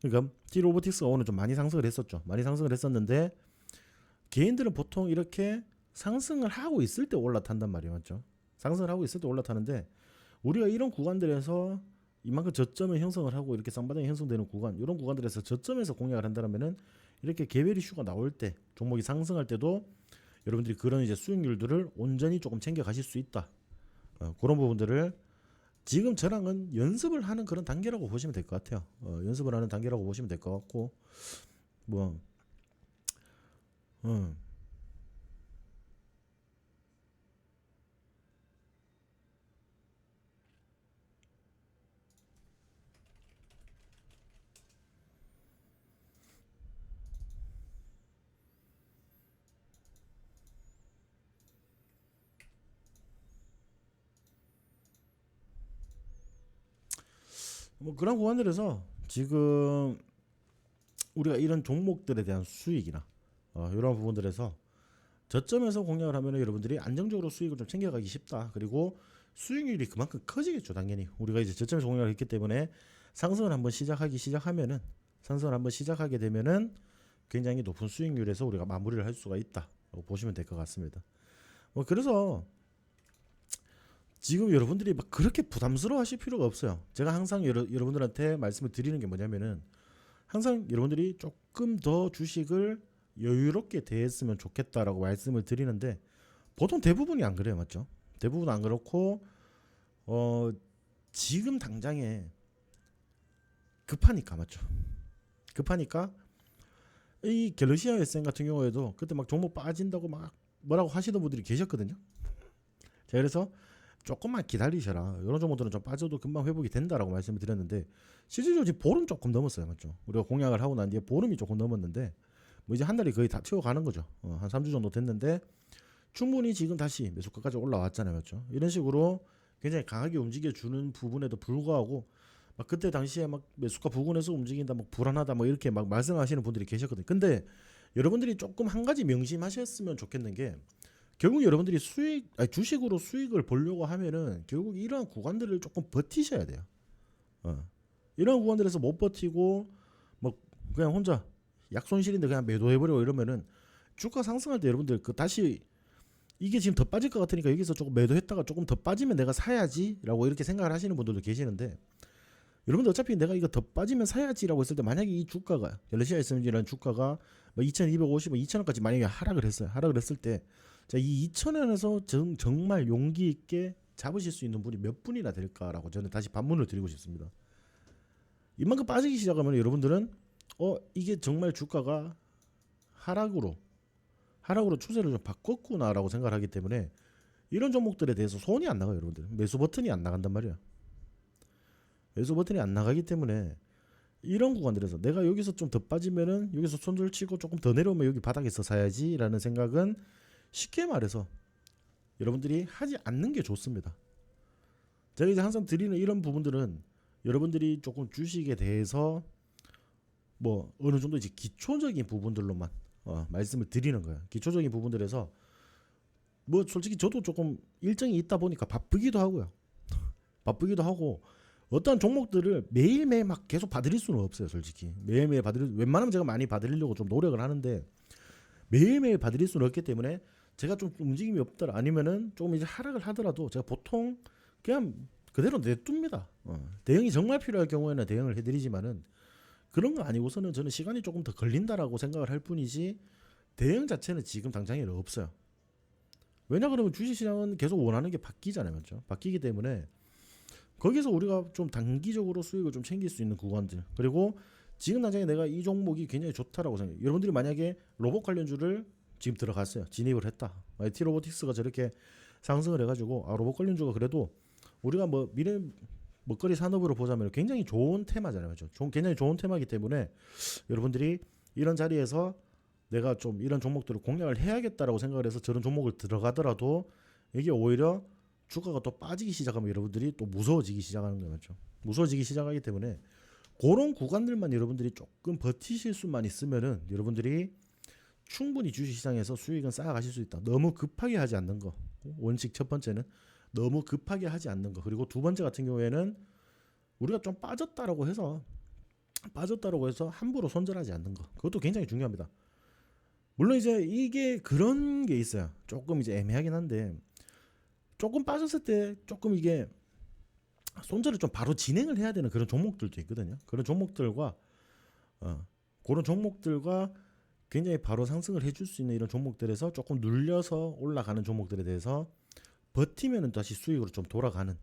그러니까 T로보틱스가 오늘 좀 많이 상승을 했었죠. 많이 상승을 했었는데, 개인들은 보통 이렇게 상승을 하고 있을 때 올라탄단 말이에요, 맞죠? 상승을 하고 있을 때 올라타는데, 우리가 이런 구간들에서 이만큼 저점을 형성을 하고 이렇게 쌍바닥이 형성되는 구간, 이런 구간들에서 저점에서 공략을 한다면은, 이렇게 개별 이슈가 나올 때, 종목이 상승할 때도 여러분들이 그런 이제 수익률들을 온전히 조금 챙겨 가실 수 있다. 그런 부분들을 지금 저랑은 연습을 하는 그런 단계라고 보시면 될 것 같아요. 연습을 하는 단계라고 보시면 될 것 같고, 뭐 그런 구간들에서 지금 우리가 이런 종목들에 대한 수익이나 이런 부분들에서 저점에서 공략을 하면 여러분들이 안정적으로 수익을 좀 챙겨가기 쉽다. 그리고 수익률이 그만큼 커지겠죠, 당연히. 우리가 이제 저점에서 공략을 했기 때문에 상승을 한번 시작하면은 상승을 한번 시작하게 되면은 굉장히 높은 수익률에서 우리가 마무리를 할 수가 있다라고 보시면 될 것 같습니다. 뭐 그래서 지금 여러분들이 막 그렇게 부담스러워하실 필요가 없어요. 제가 항상 여러분들한테 말씀을 드리는 게 뭐냐면은 항상 여러분들이 조금 더 주식을 여유롭게 대했으면 좋겠다라고 말씀을 드리는데 보통 대부분이 안 그래요, 맞죠? 대부분 안 그렇고 지금 당장에 급하니까, 맞죠? 급하니까 이 갤럭시아 SM 같은 경우에도 그때 막 종목 빠진다고 막 뭐라고 하시던 분들이 계셨거든요. 자, 그래서 조금만 기다리셔라. 이런 종목들은 좀 빠져도 금방 회복이 된다라고 말씀을 드렸는데 실질적으로 지금 보름 조금 넘었어요, 맞죠? 우리가 공약을 하고 난 뒤에 보름이 조금 넘었는데 뭐 이제 한 달이 거의 다 채워가는 거죠. 한 3주 정도 됐는데 충분히 지금 다시 매수가까지 올라왔잖아요, 맞죠? 이런 식으로 굉장히 강하게 움직여주는 부분에도 불구하고 막 그때 당시에 막 매수가 부근에서 움직인다, 막 불안하다, 뭐 이렇게 막 말씀하시는 분들이 계셨거든요. 근데 여러분들이 조금 한 가지 명심하셨으면 좋겠는 게 결국 여러분들이 주식으로 수익을 보려고 하면은 결국 이러한 구간들을 조금 버티셔야 돼요. 이런 구간들에서 못 버티고 뭐 그냥 혼자 약손실인데 그냥 매도해버리고 이러면은 주가 상승할 때 여러분들 그 다시 이게 지금 더 빠질 것 같으니까 여기서 조금 매도했다가 조금 더 빠지면 내가 사야지라고 이렇게 생각을 하시는 분들도 계시는데 여러분들 어차피 내가 이거 더 빠지면 사야지라고 했을 때 만약에 이 주가가 갤럭시아 SMG라는 주가가 뭐 2250, 2000원까지 만약에 하락을 했어요. 하락을 했을 때 자, 이 2000원에서 정말 용기 있게 잡으실 수 있는 분이 몇 분이나 될까라고 저는 다시 반문을 드리고 싶습니다. 이만큼 빠지기 시작하면 여러분들은 이게 정말 주가가 하락으로 추세를 좀 바꿨구나라고 생각을 하기 때문에 이런 종목들에 대해서 손이 안 나가요, 여러분들. 매수 버튼이 안 나간단 말이야. 매수 버튼이 안 나가기 때문에 이런 구간들에서 내가 여기서 좀 더 빠지면은 여기서 손절 치고 조금 더 내려오면 여기 바닥에서 사야지라는 생각은 쉽게 말해서 여러분들이 하지 않는 게 좋습니다. 제가 이제 항상 드리는 이런 부분들은 여러분들이 조금 주식에 대해서 뭐 어느 정도 이제 기초적인 부분들로만 말씀을 드리는 거예요. 기초적인 부분들에서 뭐 솔직히 저도 조금 일정이 있다 보니까 바쁘기도 하고요. 바쁘기도 하고 어떤 종목들을 매일매일 막 계속 봐드릴 수는 없어요, 솔직히. 매일매일 웬만하면 제가 많이 봐드리려고 좀 노력을 하는데 매일매일 봐드릴 수는 없기 때문에 제가 좀 움직임이 없더라 아니면은 조금 이제 하락을 하더라도 제가 보통 그냥 그대로 내둡니다. 대응이 정말 필요할 경우에는 대응을 해드리지만은 그런 거 아니고서는 저는 시간이 조금 더 걸린다라고 생각을 할 뿐이지 대응 자체는 지금 당장에는 없어요. 왜냐 그러면 주식시장은 계속 원하는 게 바뀌잖아요, 맞죠? 바뀌기 때문에 거기서 우리가 좀 단기적으로 수익을 좀 챙길 수 있는 구간들 그리고 지금 당장에 내가 이 종목이 굉장히 좋다라고 생각해요. 여러분들이 만약에 로봇 관련주를 지금 들어갔어요. 진입을 했다. T로보틱스가 저렇게 상승을 해가지고 로봇 관련주가 그래도 우리가 뭐 미래 먹거리 산업으로 보자면 굉장히 좋은 테마잖아요, 맞죠? 굉장히 좋은 테마이기 때문에 여러분들이 이런 자리에서 내가 좀 이런 종목들을 공략을 해야겠다라고 생각을 해서 저런 종목을 들어가더라도 이게 오히려 주가가 또 빠지기 시작하면 여러분들이 또 무서워지기 시작하는 거예요, 맞죠? 무서워지기 시작하기 때문에 그런 구간들만 여러분들이 조금 버티실 수만 있으면은 여러분들이 충분히 주식시장에서 수익은 쌓아가실 수 있다. 너무 급하게 하지 않는 거. 원칙 첫 번째는 너무 급하게 하지 않는 거. 그리고 두 번째 같은 경우에는 우리가 좀 빠졌다라고 해서 함부로 손절하지 않는 거. 그것도 굉장히 중요합니다. 물론 이제 이게 그런 게 있어요. 조금 이제 애매하긴 한데 조금 빠졌을 때 조금 이게 손절을 좀 바로 진행을 해야 되는 그런 종목들도 있거든요. 그런 종목들과 굉장히 바로 상승을 해줄 수 있는 이런 종목들에서 조금 눌려서 올라가는 종목들에 대해서 버티면은 다시 수익으로 좀 돌아가는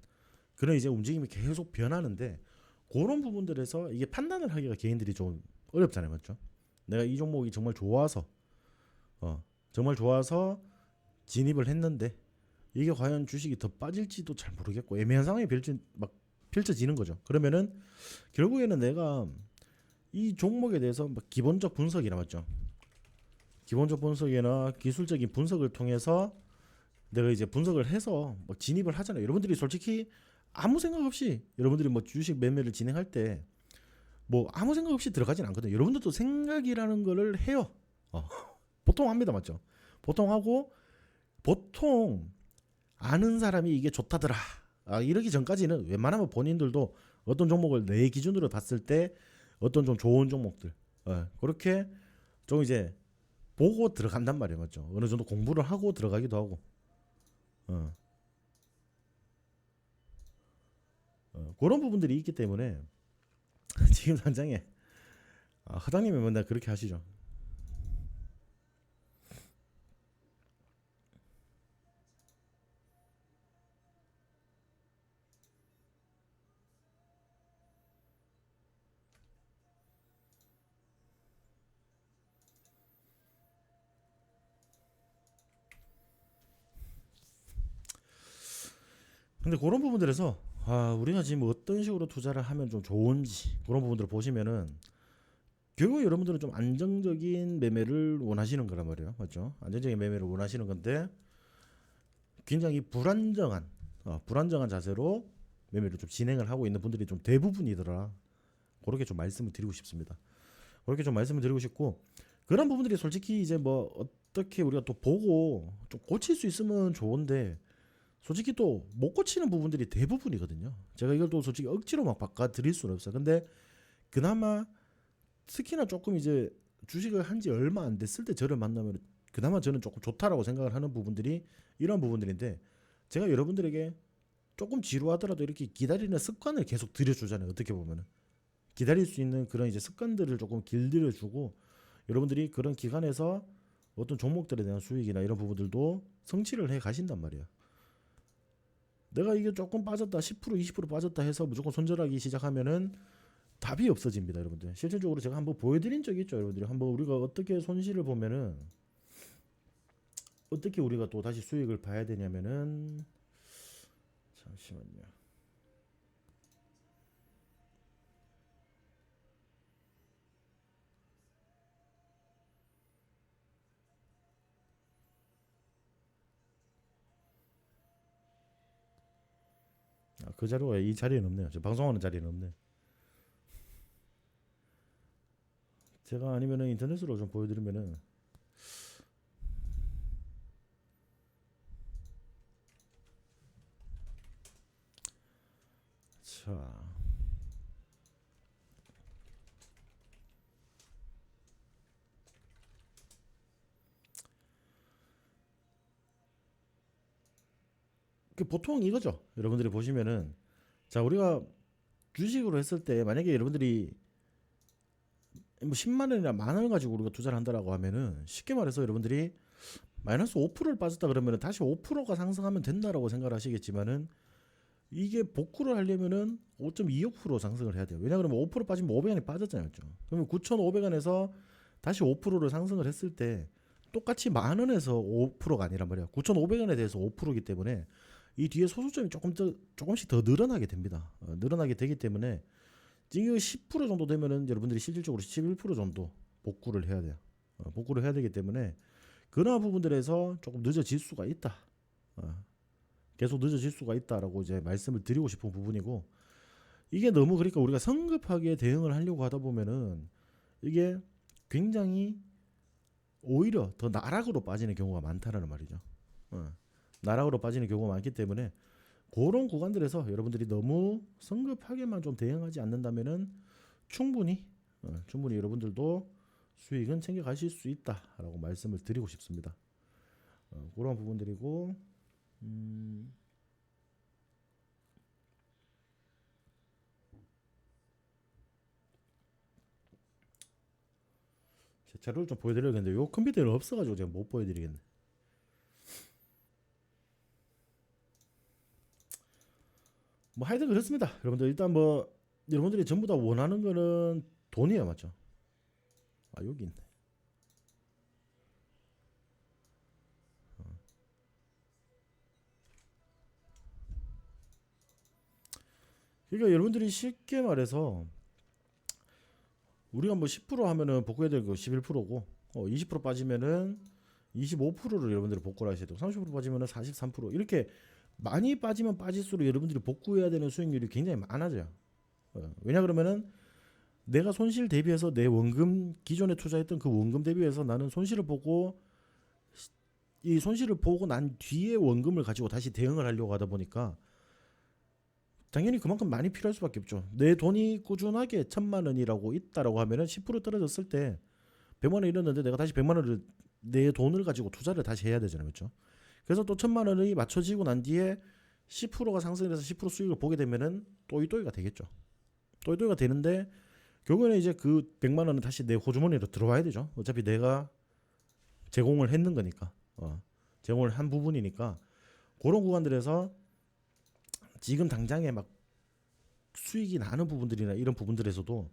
그런 이제 움직임이 계속 변하는데 그런 부분들에서 이게 판단을 하기가 개인들이 좀 어렵잖아요, 맞죠? 내가 이 종목이 정말 좋아서 진입을 했는데 이게 과연 주식이 더 빠질지도 잘 모르겠고 애매한 상황이 펼쳐지는 거죠. 그러면은 결국에는 내가 이 종목에 대해서 기본적 분석이라 맞죠? 기본적 분석이나 기술적인 분석을 통해서 내가 이제 분석을 해서 진입을 하잖아요. 여러분들이 솔직히 아무 생각 없이 여러분들이 주식 매매를 진행할 때 아무 생각 없이 들어가진 않거든요. 여러분들도 생각이라는 거를 해요. 보통 합니다, 맞죠? 보통 하고 보통 아는 사람이 이게 좋다더라 이러기 전까지는 웬만하면 본인들도 어떤 종목을 내 기준으로 봤을 때 어떤 좀 좋은 종목들 그렇게 좀 이제 보고 들어간단 말이에요, 맞죠? 어느 정도 공부를 하고 들어가기도 하고 어, 그런 부분들이 있기 때문에 지금 당장에 사장님이 맨날 그렇게 하시죠. 근데 그런 부분들에서 우리가 지금 어떤 식으로 투자를 하면 좀 좋은지 그런 부분들을 보시면은 결국 여러분들은 좀 안정적인 매매를 원하시는 거란 말이에요, 맞죠? 안정적인 매매를 원하시는 건데 굉장히 불안정한 자세로 매매를 좀 진행을 하고 있는 분들이 좀 대부분이더라. 그렇게 좀 말씀을 드리고 싶습니다. 그렇게 좀 말씀을 드리고 싶고 그런 부분들이 솔직히 이제 뭐 어떻게 우리가 또 보고 좀 고칠 수 있으면 좋은데 솔직히 또 못 고치는 부분들이 대부분이거든요. 제가 이걸 또 솔직히 억지로 막 바꿔 드릴 수는 없어요. 근데 그나마 특히나 조금 이제 주식을 한지 얼마 안 됐을 때 저를 만나면 그나마 저는 조금 좋다라고 생각을 하는 부분들이 이런 부분들인데 제가 여러분들에게 조금 지루하더라도 이렇게 기다리는 습관을 계속 들여주잖아요. 어떻게 보면은 기다릴 수 있는 그런 이제 습관들을 조금 길들여주고 여러분들이 그런 기간에서 어떤 종목들에 대한 수익이나 이런 부분들도 성취를 해 가신단 말이에요. 내가 이게 조금 빠졌다 10% 20% 빠졌다 해서 무조건 손절하기 시작하면은 답이 없어집니다, 여러분들. 실질적으로 제가 한번 보여드린 적이 있죠, 여러분들이. 한번 우리가 어떻게 손실을 보면은 어떻게 우리가 또 다시 수익을 봐야 되냐면은 잠시만요. 그 자료가 이 자리에는 없네요. 저 방송하는 자리에는 없네. 제가 아니면은 인터넷으로 좀 보여드리면은 자 보통 이거죠. 여러분들이 보시면은 자 우리가 주식으로 했을 때 만약에 여러분들이 뭐 10만 원이나 만 원 가지고 우리가 투자를 한다라고 하면은 쉽게 말해서 여러분들이 마이너스 5%를 빠졌다 그러면은 다시 5%가 상승하면 된다라고 생각을 하시겠지만은 이게 복구를 하려면은 5.26% 상승을 해야 돼요. 왜냐 그러면 5% 빠지면 500원이 빠졌잖아요. 그렇죠? 그러면 9,500원에서 다시 5%를 상승을 했을 때 똑같이 만 원에서 5%가 아니란 말이야. 9,500원에 대해서 5%이기 때문에 이 뒤에 소수점이 조금씩 더 늘어나게 됩니다. 늘어나게 되기 때문에 지금 10% 정도 되면은 여러분들이 실질적으로 11% 정도 복구를 해야 돼요. 복구를 해야 되기 때문에 그러한 부분들에서 조금 늦어질 수가 있다. 어, 계속 늦어질 수가 있다라고 이제 말씀을 드리고 싶은 부분이고 이게 너무 그러니까 우리가 성급하게 대응을 하려고 하다 보면은 이게 굉장히 오히려 더 나락으로 빠지는 경우가 많다라는 말이죠. 나락으로 빠지는 경우가 많기 때문에 그런 구간들에서 여러분들이 너무 성급하게만 좀 대응하지 않는다면은 충분히 여러분들도 수익은 챙겨 가실 수 있다라고 말씀을 드리고 싶습니다. 그런 부분들이고 제 자료를 좀 보여드려야겠는데 요 컴퓨터는 없어가지고 제가 못 보여드리겠네. 뭐 하여튼 그렇습니다. 여러분들 일단 뭐 여러분들이 전부 다 원하는 거는 돈이에요, 맞죠? 여기 있네. 그러니까 여러분들이 쉽게 말해서 우리가 뭐 10% 하면은 복구해야 될 거 11%고 20% 빠지면은 25%를 여러분들이 복구를 하셔야 되고 30% 빠지면은 43% 이렇게 많이 빠지면 빠질수록 여러분들이 복구해야 되는 수익률이 굉장히 많아져요. 왜냐 그러면은 내가 손실 대비해서 내 원금 기존에 투자했던 그 원금 대비해서 나는 손실을 보고 이 손실을 보고 난 뒤에 원금을 가지고 다시 대응을 하려고 하다 보니까 당연히 그만큼 많이 필요할 수밖에 없죠. 내 돈이 꾸준하게 1,000만 원이라고 있다라고 하면은 10% 떨어졌을 때 100만 원 잃었는데 내가 다시 100만 원을 내 돈을 가지고 투자를 다시 해야 되잖아요, 그렇죠? 그래서 또 1,000만 원이 맞춰지고 난 뒤에 10%가 상승해서 10% 수익을 보게 되면은 또이또이가 되겠죠. 또이또이가 되는데 결국에는 이제 그 100만 원은 다시 내 호주머니로 들어와야 되죠. 어차피 내가 제공을 했는 거니까, 제공을 한 부분이니까 그런 구간들에서 지금 당장에 막 수익이 나는 부분들이나 이런 부분들에서도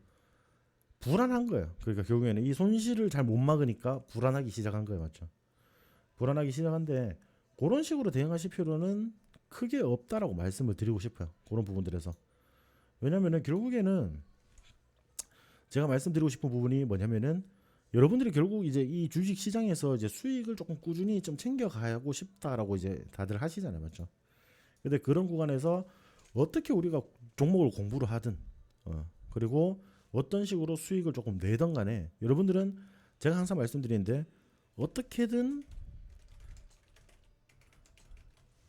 불안한 거예요. 그러니까 결국에는 이 손실을 잘 못 막으니까 불안하기 시작한 거예요, 맞죠? 불안하기 시작한데 그런 식으로 대응하실 필요는 크게 없다라고 말씀을 드리고 싶어요. 그런 부분들에서. 왜냐면은 결국에는 제가 말씀드리고 싶은 부분이 뭐냐면은 여러분들이 결국 이제 이 주식 시장에서 이제 수익을 조금 꾸준히 좀 챙겨가고 싶다라고 이제 다들 하시잖아요, 맞죠? 근데 그런 구간에서 어떻게 우리가 종목을 공부를 하든, 그리고 어떤 식으로 수익을 조금 내던 간에 여러분들은 제가 항상 말씀드리는데 어떻게든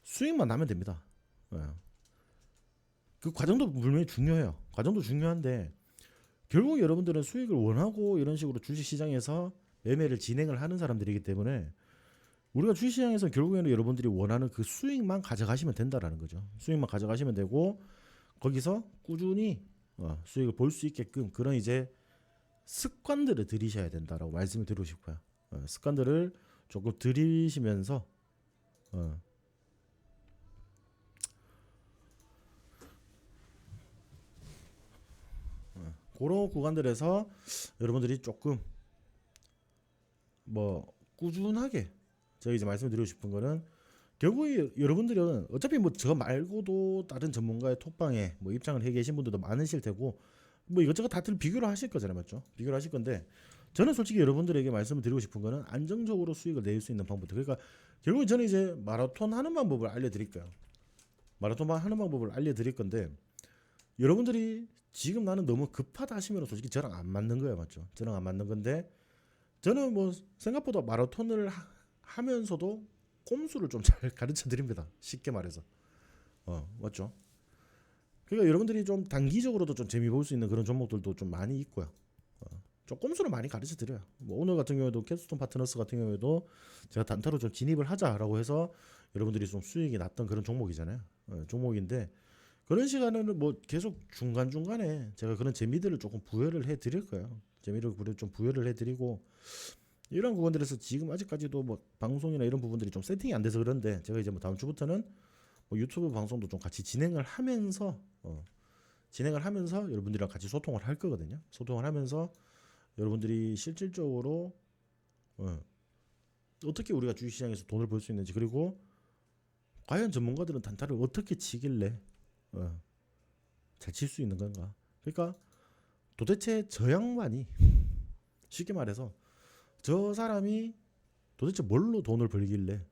수익만 나면 됩니다. 그 과정도 분명히 중요해요. 과정도 중요한데 결국 여러분들은 수익을 원하고 이런 식으로 주식시장에서 매매를 진행을 하는 사람들이기 때문에 우리가 주식시장에서 결국에는 여러분들이 원하는 그 수익만 가져가시면 된다라는 거죠. 수익만 가져가시면 되고 거기서 꾸준히 수익을 볼 수 있게끔 그런 이제 습관들을 들이셔야 된다라고 말씀을 드리고 싶어요. 습관들을 조금 들이시면서 그런 구간들에서 여러분들이 조금 뭐 꾸준하게 제가 이제 말씀드리고 싶은 거는 결국에 여러분들은 어차피 뭐 저 말고도 다른 전문가의 톡방에 뭐 입장을 해 계신 분들도 많으실 테고 뭐 이것저것 다들 비교를 하실 거잖아요, 맞죠? 비교를 하실 건데 저는 솔직히 여러분들에게 말씀을 드리고 싶은 거는 안정적으로 수익을 낼 수 있는 방법들. 그러니까 결국 저는 이제 마라톤 하는 방법을 알려드릴 거예요. 마라톤 하는 방법을 알려드릴 건데 여러분들이 지금 나는 너무 급하다 하시면 솔직히 저랑 안 맞는 거예요, 맞죠? 저랑 안 맞는 건데 저는 뭐 생각보다 마라톤을 하면서도 꼼수를 좀 잘 가르쳐 드립니다. 쉽게 말해서. 맞죠? 그러니까 여러분들이 좀 단기적으로도 좀 재미 볼 수 있는 그런 종목들도 좀 많이 있고요. 좀 꼼수를 많이 가르쳐 드려요. 뭐 오늘 같은 경우에도 캡스톤 파트너스 같은 경우에도 제가 단타로 좀 진입을 하자라고 해서 여러분들이 좀 수익이 났던 그런 종목이잖아요. 종목인데 그런 시간에는 뭐 계속 중간중간에 제가 그런 재미들을 조금 부여를 해 드릴 거예요. 재미를 좀 부여를 해 드리고 이런 부분들에서 지금 아직까지도 뭐 방송이나 이런 부분들이 좀 세팅이 안 돼서 그런데 제가 이제 뭐 다음 주부터는 뭐 유튜브 방송도 좀 같이 진행을 하면서 여러분들이랑 같이 소통을 할 거거든요. 소통을 하면서 여러분들이 실질적으로 어떻게 우리가 주식시장에서 돈을 벌 수 있는지 그리고 과연 전문가들은 단타를 어떻게 치길래 잘 칠 수 있는 건가? 그러니까 도대체 저 양반이 쉽게 말해서 저 사람이 도대체 뭘로 돈을 벌길래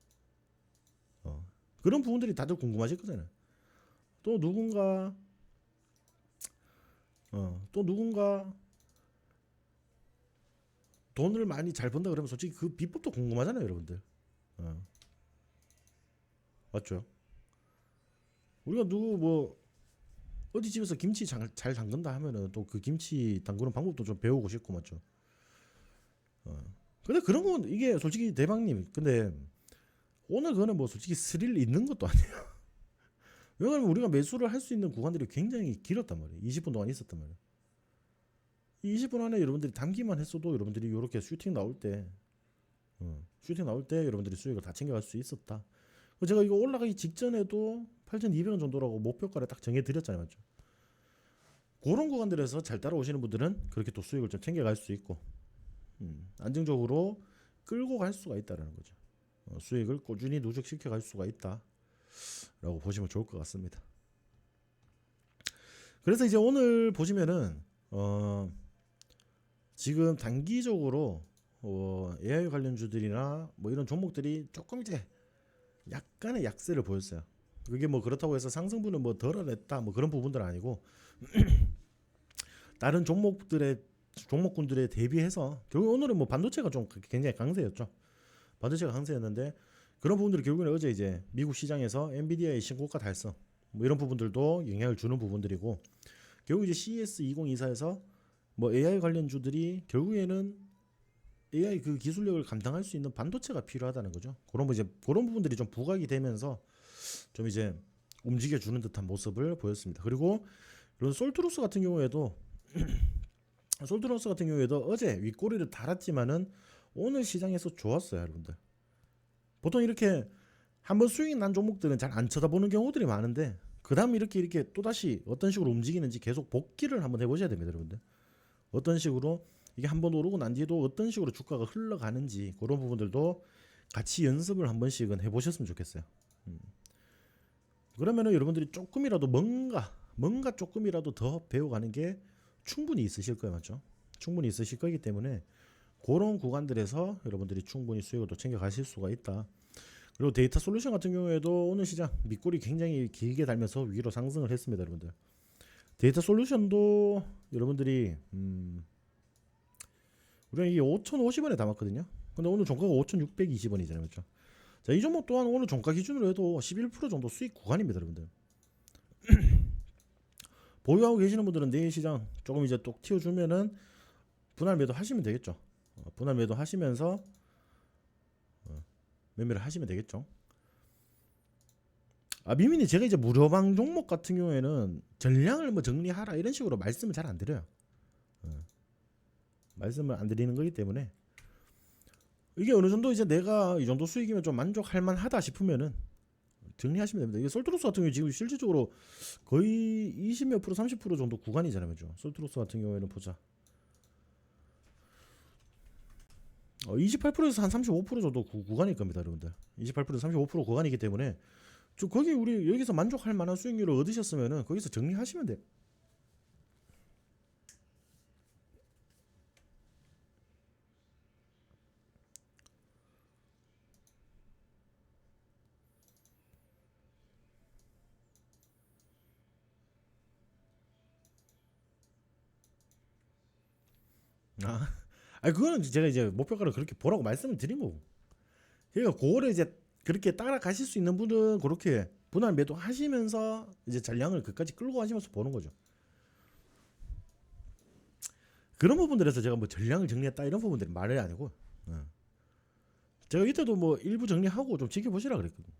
그런 부분들이 다들 궁금하실 거잖아요. 또 누군가 돈을 많이 잘 번다 그러면 솔직히 그 비법도 궁금하잖아요, 여러분들. 맞죠? 우리가 누구 뭐 어디 집에서 김치 잘 담근다 하면은 또 그 김치 담그는 방법도 좀 배우고 싶고 맞죠? 근데 그런 건 이게 솔직히 대박님 근데 오늘 그거는 뭐 솔직히 스릴 있는 것도 아니에요. 왜냐면 우리가 매수를 할 수 있는 구간들이 굉장히 길었단 말이에요. 20분 동안 있었단 말이에요. 이 20분 안에 여러분들이 담기만 했어도 여러분들이 이렇게 슈팅 나올 때 여러분들이 수익을 다 챙겨갈 수 있었다. 제가 이거 올라가기 직전에도 8,200원 정도라고 목표가를 딱 정해드렸잖아요, 맞죠? 그런 구간들에서 잘 따라오시는 분들은 그렇게 또 수익을 좀 챙겨갈 수 있고 안정적으로 끌고 갈 수가 있다라는 거죠. 수익을 꾸준히 누적시켜 갈 수가 있다라고 보시면 좋을 것 같습니다. 그래서 이제 오늘 보시면은 지금 단기적으로 AI 관련주들이나 뭐 이런 종목들이 조금 이제 약간의 약세를 보였어요. 그게 뭐 그렇다고 해서 상승분을 뭐 덜어냈다 뭐 그런 부분들은 아니고 다른 종목군들에 대비해서 결국 오늘은 뭐 반도체가 좀 굉장히 강세였죠. 반도체가 강세였는데 그런 부분들이 결국에는 어제 이제 미국 시장에서 엔비디아의 신고가 달성 뭐 이런 부분들도 영향을 주는 부분들이고, 결국 이제 CES 2024에서 뭐 AI 관련주들이 결국에는 AI 그 기술력을 감당할 수 있는 반도체가 필요하다는 거죠. 그런 뭐 이제 그런 부분들이 좀 부각이 되면서 좀 이제 움직여 주는 듯한 모습을 보였습니다. 그리고 이런 솔트루스 같은 경우에도 어제 윗꼬리를 달았지만은 오늘 시장에서 좋았어요, 여러분들. 보통 이렇게 한번 수익이 난 종목들은 잘 안 쳐다보는 경우들이 많은데, 그다음 이렇게 또 다시 어떤 식으로 움직이는지 계속 복기를 한번 해보셔야 됩니다, 여러분들. 어떤 식으로 이게 한번 오르고 난 뒤에도 어떤 식으로 주가가 흘러가는지 그런 부분들도 같이 연습을 한 번씩은 해보셨으면 좋겠어요. 그러면은 여러분들이 조금이라도 뭔가 조금이라도 더 배워가는 게 충분히 있으실 거예요, 맞죠? 충분히 있으실 거기 때문에 그런 구간들에서 여러분들이 충분히 수익을 또 챙겨 가실 수가 있다. 그리고 데이터 솔루션 같은 경우에도 오늘 시장 밑골이 굉장히 길게 달면서 위로 상승을 했습니다, 여러분들. 데이터 솔루션도 여러분들이 우리가 이게 5,050원에 담았거든요. 근데 오늘 종가가 5,620원이잖아요, 맞죠? 자, 이 종목 또한 오늘 종가 기준으로 해도 11% 정도 수익 구간입니다, 여러분들. 보유하고 계시는 분들은 내일 시장 조금 이제 또 튀어주면은 분할 매도 하시면 되겠죠. 분할 매도 하시면서 매매를 하시면 되겠죠. 미민이 제가 이제 무료방 종목 같은 경우에는 전량을 뭐 정리하라 이런 식으로 말씀을 잘 안 드려요. 말씀을 안 드리는 거기 때문에 이게 어느 정도 이제 내가 이 정도 수익이면 좀 만족할 만하다 싶으면은 정리하시면 됩니다. 이게 솔트로스 같은 경우 지금 실질적으로 거의 20 몇 프로 30% 정도 구간이잖아요, 그죠? 솔트로스 같은 경우에는 보자. 28%에서 한 35% 정도 구간일 겁니다, 여러분들. 28%에서 35% 구간이기 때문에 좀 거기 우리 여기서 만족할 만한 수익률을 얻으셨으면은 거기서 정리하시면 돼요. 그거는 제가 이제 목표가를 그렇게 보라고 말씀을 드린 거고. 그러니까 그거를 이제 그렇게 따라가실 수 있는 분은 그렇게 분할 매도 하시면서 이제 전량을 그까지 끌고 가시면서 보는 거죠. 그런 부분들에서 제가 뭐 전량을 정리했다 이런 부분들이 말이 아니고, 제가 이때도 뭐 일부 정리하고 좀 지켜보시라 그랬거든요.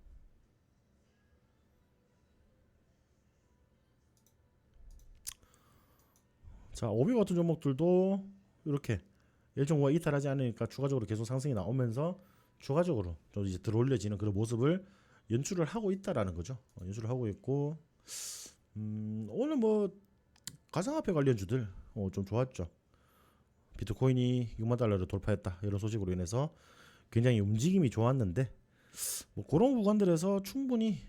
자, 오비 같은 종목들도 이렇게 일종과 이탈하지 않으니까 추가적으로 계속 상승이 나오면서 추가적으로 좀 이제 들어올려지는 그런 모습을 연출을 하고 있다라는 거죠. 연출을 하고 있고, 오늘 뭐 가상화폐 관련주들 좀 좋았죠. 비트코인이 6만 달러를 돌파했다 이런 소식으로 인해서 굉장히 움직임이 좋았는데, 뭐 그런 구간들에서 충분히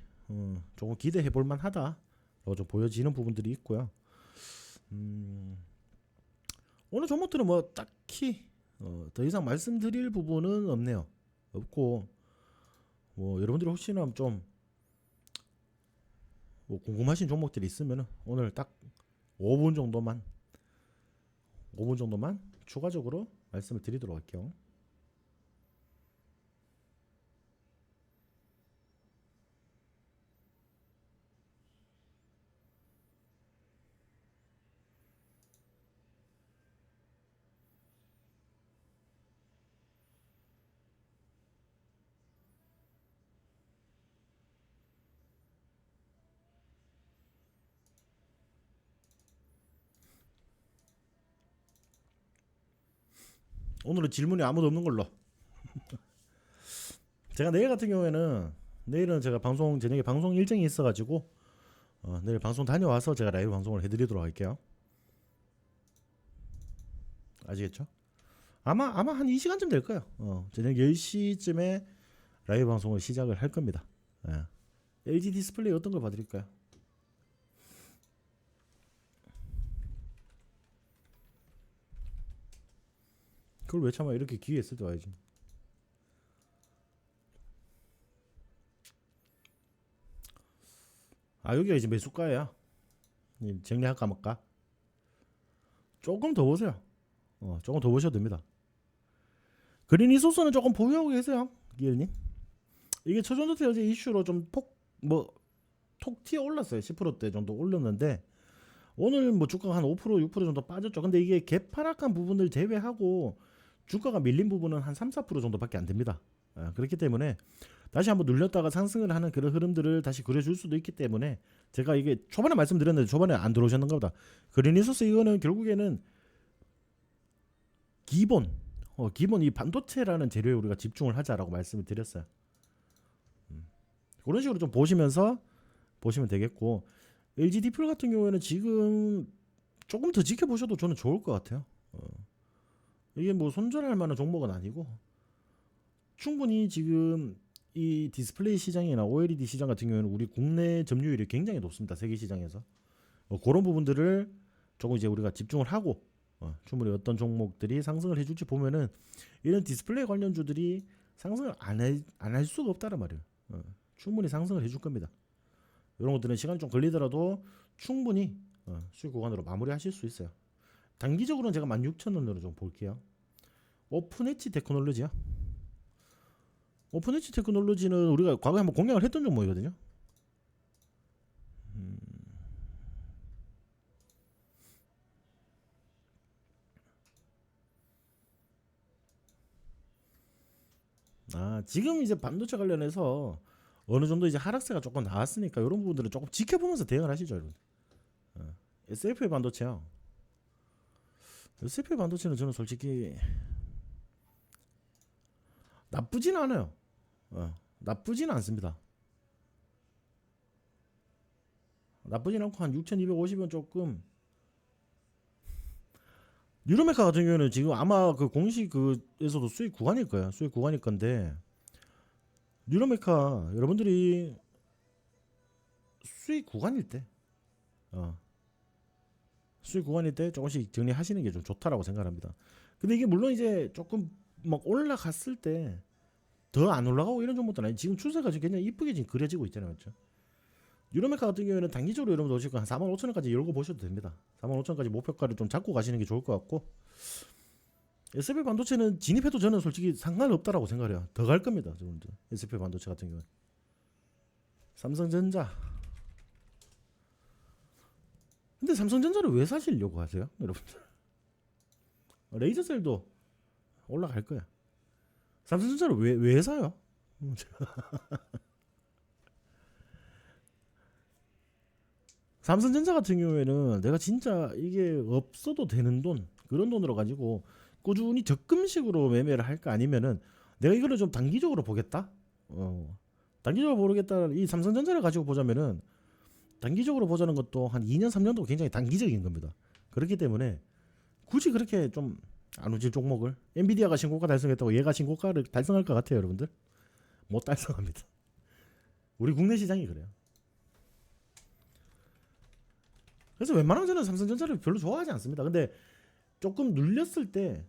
조금 기대해 볼 만하다 좀 보여지는 부분들이 있고요. 오늘 종목들은 뭐 딱히 더 이상 말씀드릴 부분은 없네요. 없고, 뭐 여러분들이 혹시나 좀 뭐 궁금하신 종목들이 있으면 오늘 딱 5분 정도만 추가적으로 말씀을 드리도록 할게요. 오늘은 질문이 아무도 없는 걸로. 제가 내일 같은 경우에는 내일은 제가 방송 저녁에 방송 일정이 있어가지고 내일 방송 다녀와서 제가 라이브 방송을 해드리도록 할게요. 아시겠죠? 아마 한 이 시간쯤 될 거예요. 저녁 10시쯤에 라이브 방송을 시작을 할 겁니다. 예. LG 디스플레이 어떤 걸 봐드릴까요? 그걸 왜 참아? 이렇게 기회 있을 때 와야지. 여기가 이제 매수가야. 정리할까 말까? 조금 더 보세요. 조금 더 보셔도 됩니다. 그린 리소스는 조금 보유하고 계세요, 기엘님. 이게 초전도태 어제 이슈로 좀 톡 튀어 올랐어요. 10%대 정도 올렸는데 오늘 뭐 주가가 한 5% 6% 정도 빠졌죠. 근데 이게 개파락한 부분을 제외하고 주가가 밀린 부분은 한 3, 4% 정도밖에 안 됩니다. 그렇기 때문에 다시 한번 눌렸다가 상승을 하는 그런 흐름들을 다시 그려줄 수도 있기 때문에 제가 이게 초반에 말씀드렸는데 초반에 안 들어오셨는가 보다. 그린리소스 이거는 결국에는 기본 이 반도체라는 재료에 우리가 집중을 하자라고 말씀을 드렸어요. 그런 식으로 좀 보시면서 보시면 되겠고, LG 디플 같은 경우에는 지금 조금 더 지켜보셔도 저는 좋을 것 같아요. 이게 뭐 손절할 만한 종목은 아니고 충분히 지금 이 디스플레이 시장이나 OLED 시장 같은 경우에는 우리 국내 점유율이 굉장히 높습니다. 세계 시장에서 그런 부분들을 조금 이제 우리가 집중을 하고 충분히 어떤 종목들이 상승을 해줄지 보면은 이런 디스플레이 관련주들이 상승을 안 할 수가 없다란 말이에요. 충분히 상승을 해줄 겁니다. 이런 것들은 시간이 좀 걸리더라도 충분히 수익 구간으로 마무리하실 수 있어요. 단기적으로는 제가 16,000원으로 좀 볼게요. 오픈 엣지 테크놀로지요. 오픈 엣지 테크놀로지는 우리가 과거에 한번 공략을 했던 종목이거든요. 지금 이제 반도체 관련해서 어느 정도 이제 하락세가 조금 나왔으니까 이런 부분들은 조금 지켜보면서 대응을 하시죠, 여러분. SFA 반도체요. SFA 반도체는 저는 솔직히 나쁘진 않아요. 나쁘진 않습니다. 나쁘진 않고 한 6,250원 조금. 뉴로메카 같은 경우는 지금 아마 그 공식 그에서도 수익 구간일 거예요. 수익 구간일 건데 뉴로메카 여러분들이 수익 구간일 때, 수익 구간일 때 조금씩 정리하시는 게 좀 좋다라고 생각합니다. 근데 이게 물론 이제 조금 막 올라갔을 때 더 안 올라가고 이런 종목도 아니. 지금 추세가 지금 굉장히 이쁘게 지금 그려지고 있잖아요, 그렇죠? 뉴로메카 같은 경우에는 단기적으로 여러분들 오실 거한 45,000원까지 열고 보셔도 됩니다. 45,000원까지 목표가를 좀 잡고 가시는 게 좋을 것 같고, SFA 반도체는 진입해도 저는 솔직히 상관없다라고 생각해요. 더 갈 겁니다, 저분들. SFA 반도체 같은 경우는. 삼성전자. 근데 삼성전자를 왜 사시려고 하세요, 여러분들? 레이저셀도 올라갈 거야. 삼성전자를 왜 사요? 삼성전자 같은 경우에는 내가 진짜 이게 없어도 되는 돈, 그런 돈으로 가지고 꾸준히 적금식으로 매매를 할까, 아니면은 내가 이거를 좀 단기적으로 보겠다. 단기적으로 보겠다. 이 삼성전자를 가지고 보자면은 단기적으로 보자는 것도 한 2년 3년도 굉장히 단기적인 겁니다. 그렇기 때문에 굳이 그렇게 좀 안 움직일 종목을, 엔비디아가 신고가 달성했다고 얘가 신고가를 달성할 것 같아요, 여러분들? 못 달성합니다. 우리 국내 시장이 그래요. 그래서 웬만하면 저는 삼성전자를 별로 좋아하지 않습니다. 근데 조금 눌렸을 때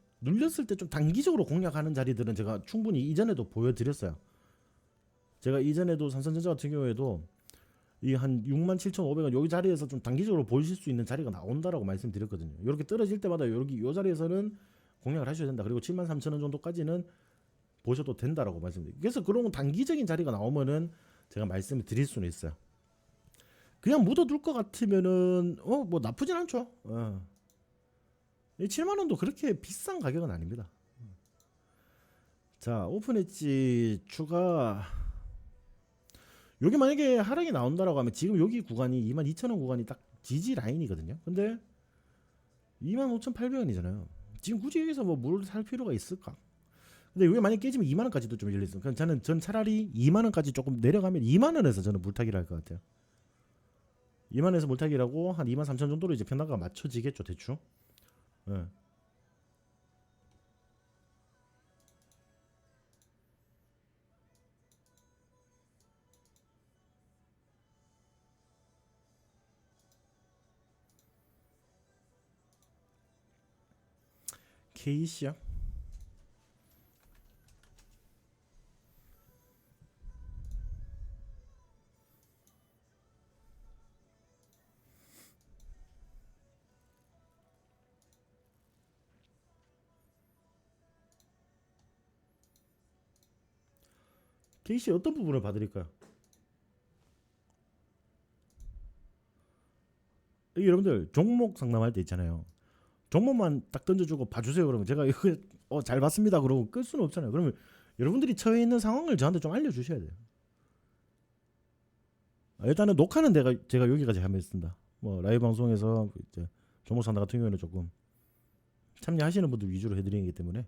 좀 단기적으로 공략하는 자리들은 제가 충분히 이전에도 보여드렸어요. 제가 이전에도 삼성전자 같은 경우에도 이 한 67,500원 여기 자리에서 좀 단기적으로 보실 수 있는 자리가 나온다라고 말씀드렸거든요. 이렇게 떨어질 때마다 여기 요 자리에서는 공략을 하셔야 된다. 그리고 73,000원 정도까지는 보셔도 된다라고 말씀드려요. 그래서 그런 단기적인 자리가 나오면은 제가 말씀을 드릴 수는 있어요. 그냥 묻어둘 것 같으면은 뭐 나쁘진 않죠. 7만 원도 그렇게 비싼 가격은 아닙니다. 자, 오픈 엣지 추가. 여기 만약에 하락이 나온다라고 하면 지금 여기 구간이 22,000원 구간이 딱 지지 라인이거든요. 근데 25,800원이잖아요. 지금 굳이 여기서 뭐 물 살 필요가 있을까? 근데 여기 만약에 깨지면 2만 원까지도 좀 열려 있어요. 그럼 전 차라리 2만 원까지 조금 내려가면 2만 원에서 저는 물타기를 할 것 같아요. 2만 원에서 물타기라고 한 2만 3천 정도로 이제 평단가가 맞춰지겠죠, 대충. 예. KC요? KC 어떤 부분을 봐드릴까요? 여기 여러분들 종목 상담할 때 있잖아요. 종목만 딱 던져주고 봐주세요 그러면 제가 이거 잘 봤습니다 그러고 끌 수는 없잖아요. 그러면 여러분들이 처해 있는 상황을 저한테 좀 알려주셔야 돼요. 일단은 녹화는 제가 여기까지 하겠습니다. 뭐 라이브 방송에서 이제 종목 상담 같은 경우에는 조금 참여하시는 분들 위주로 해드리기 때문에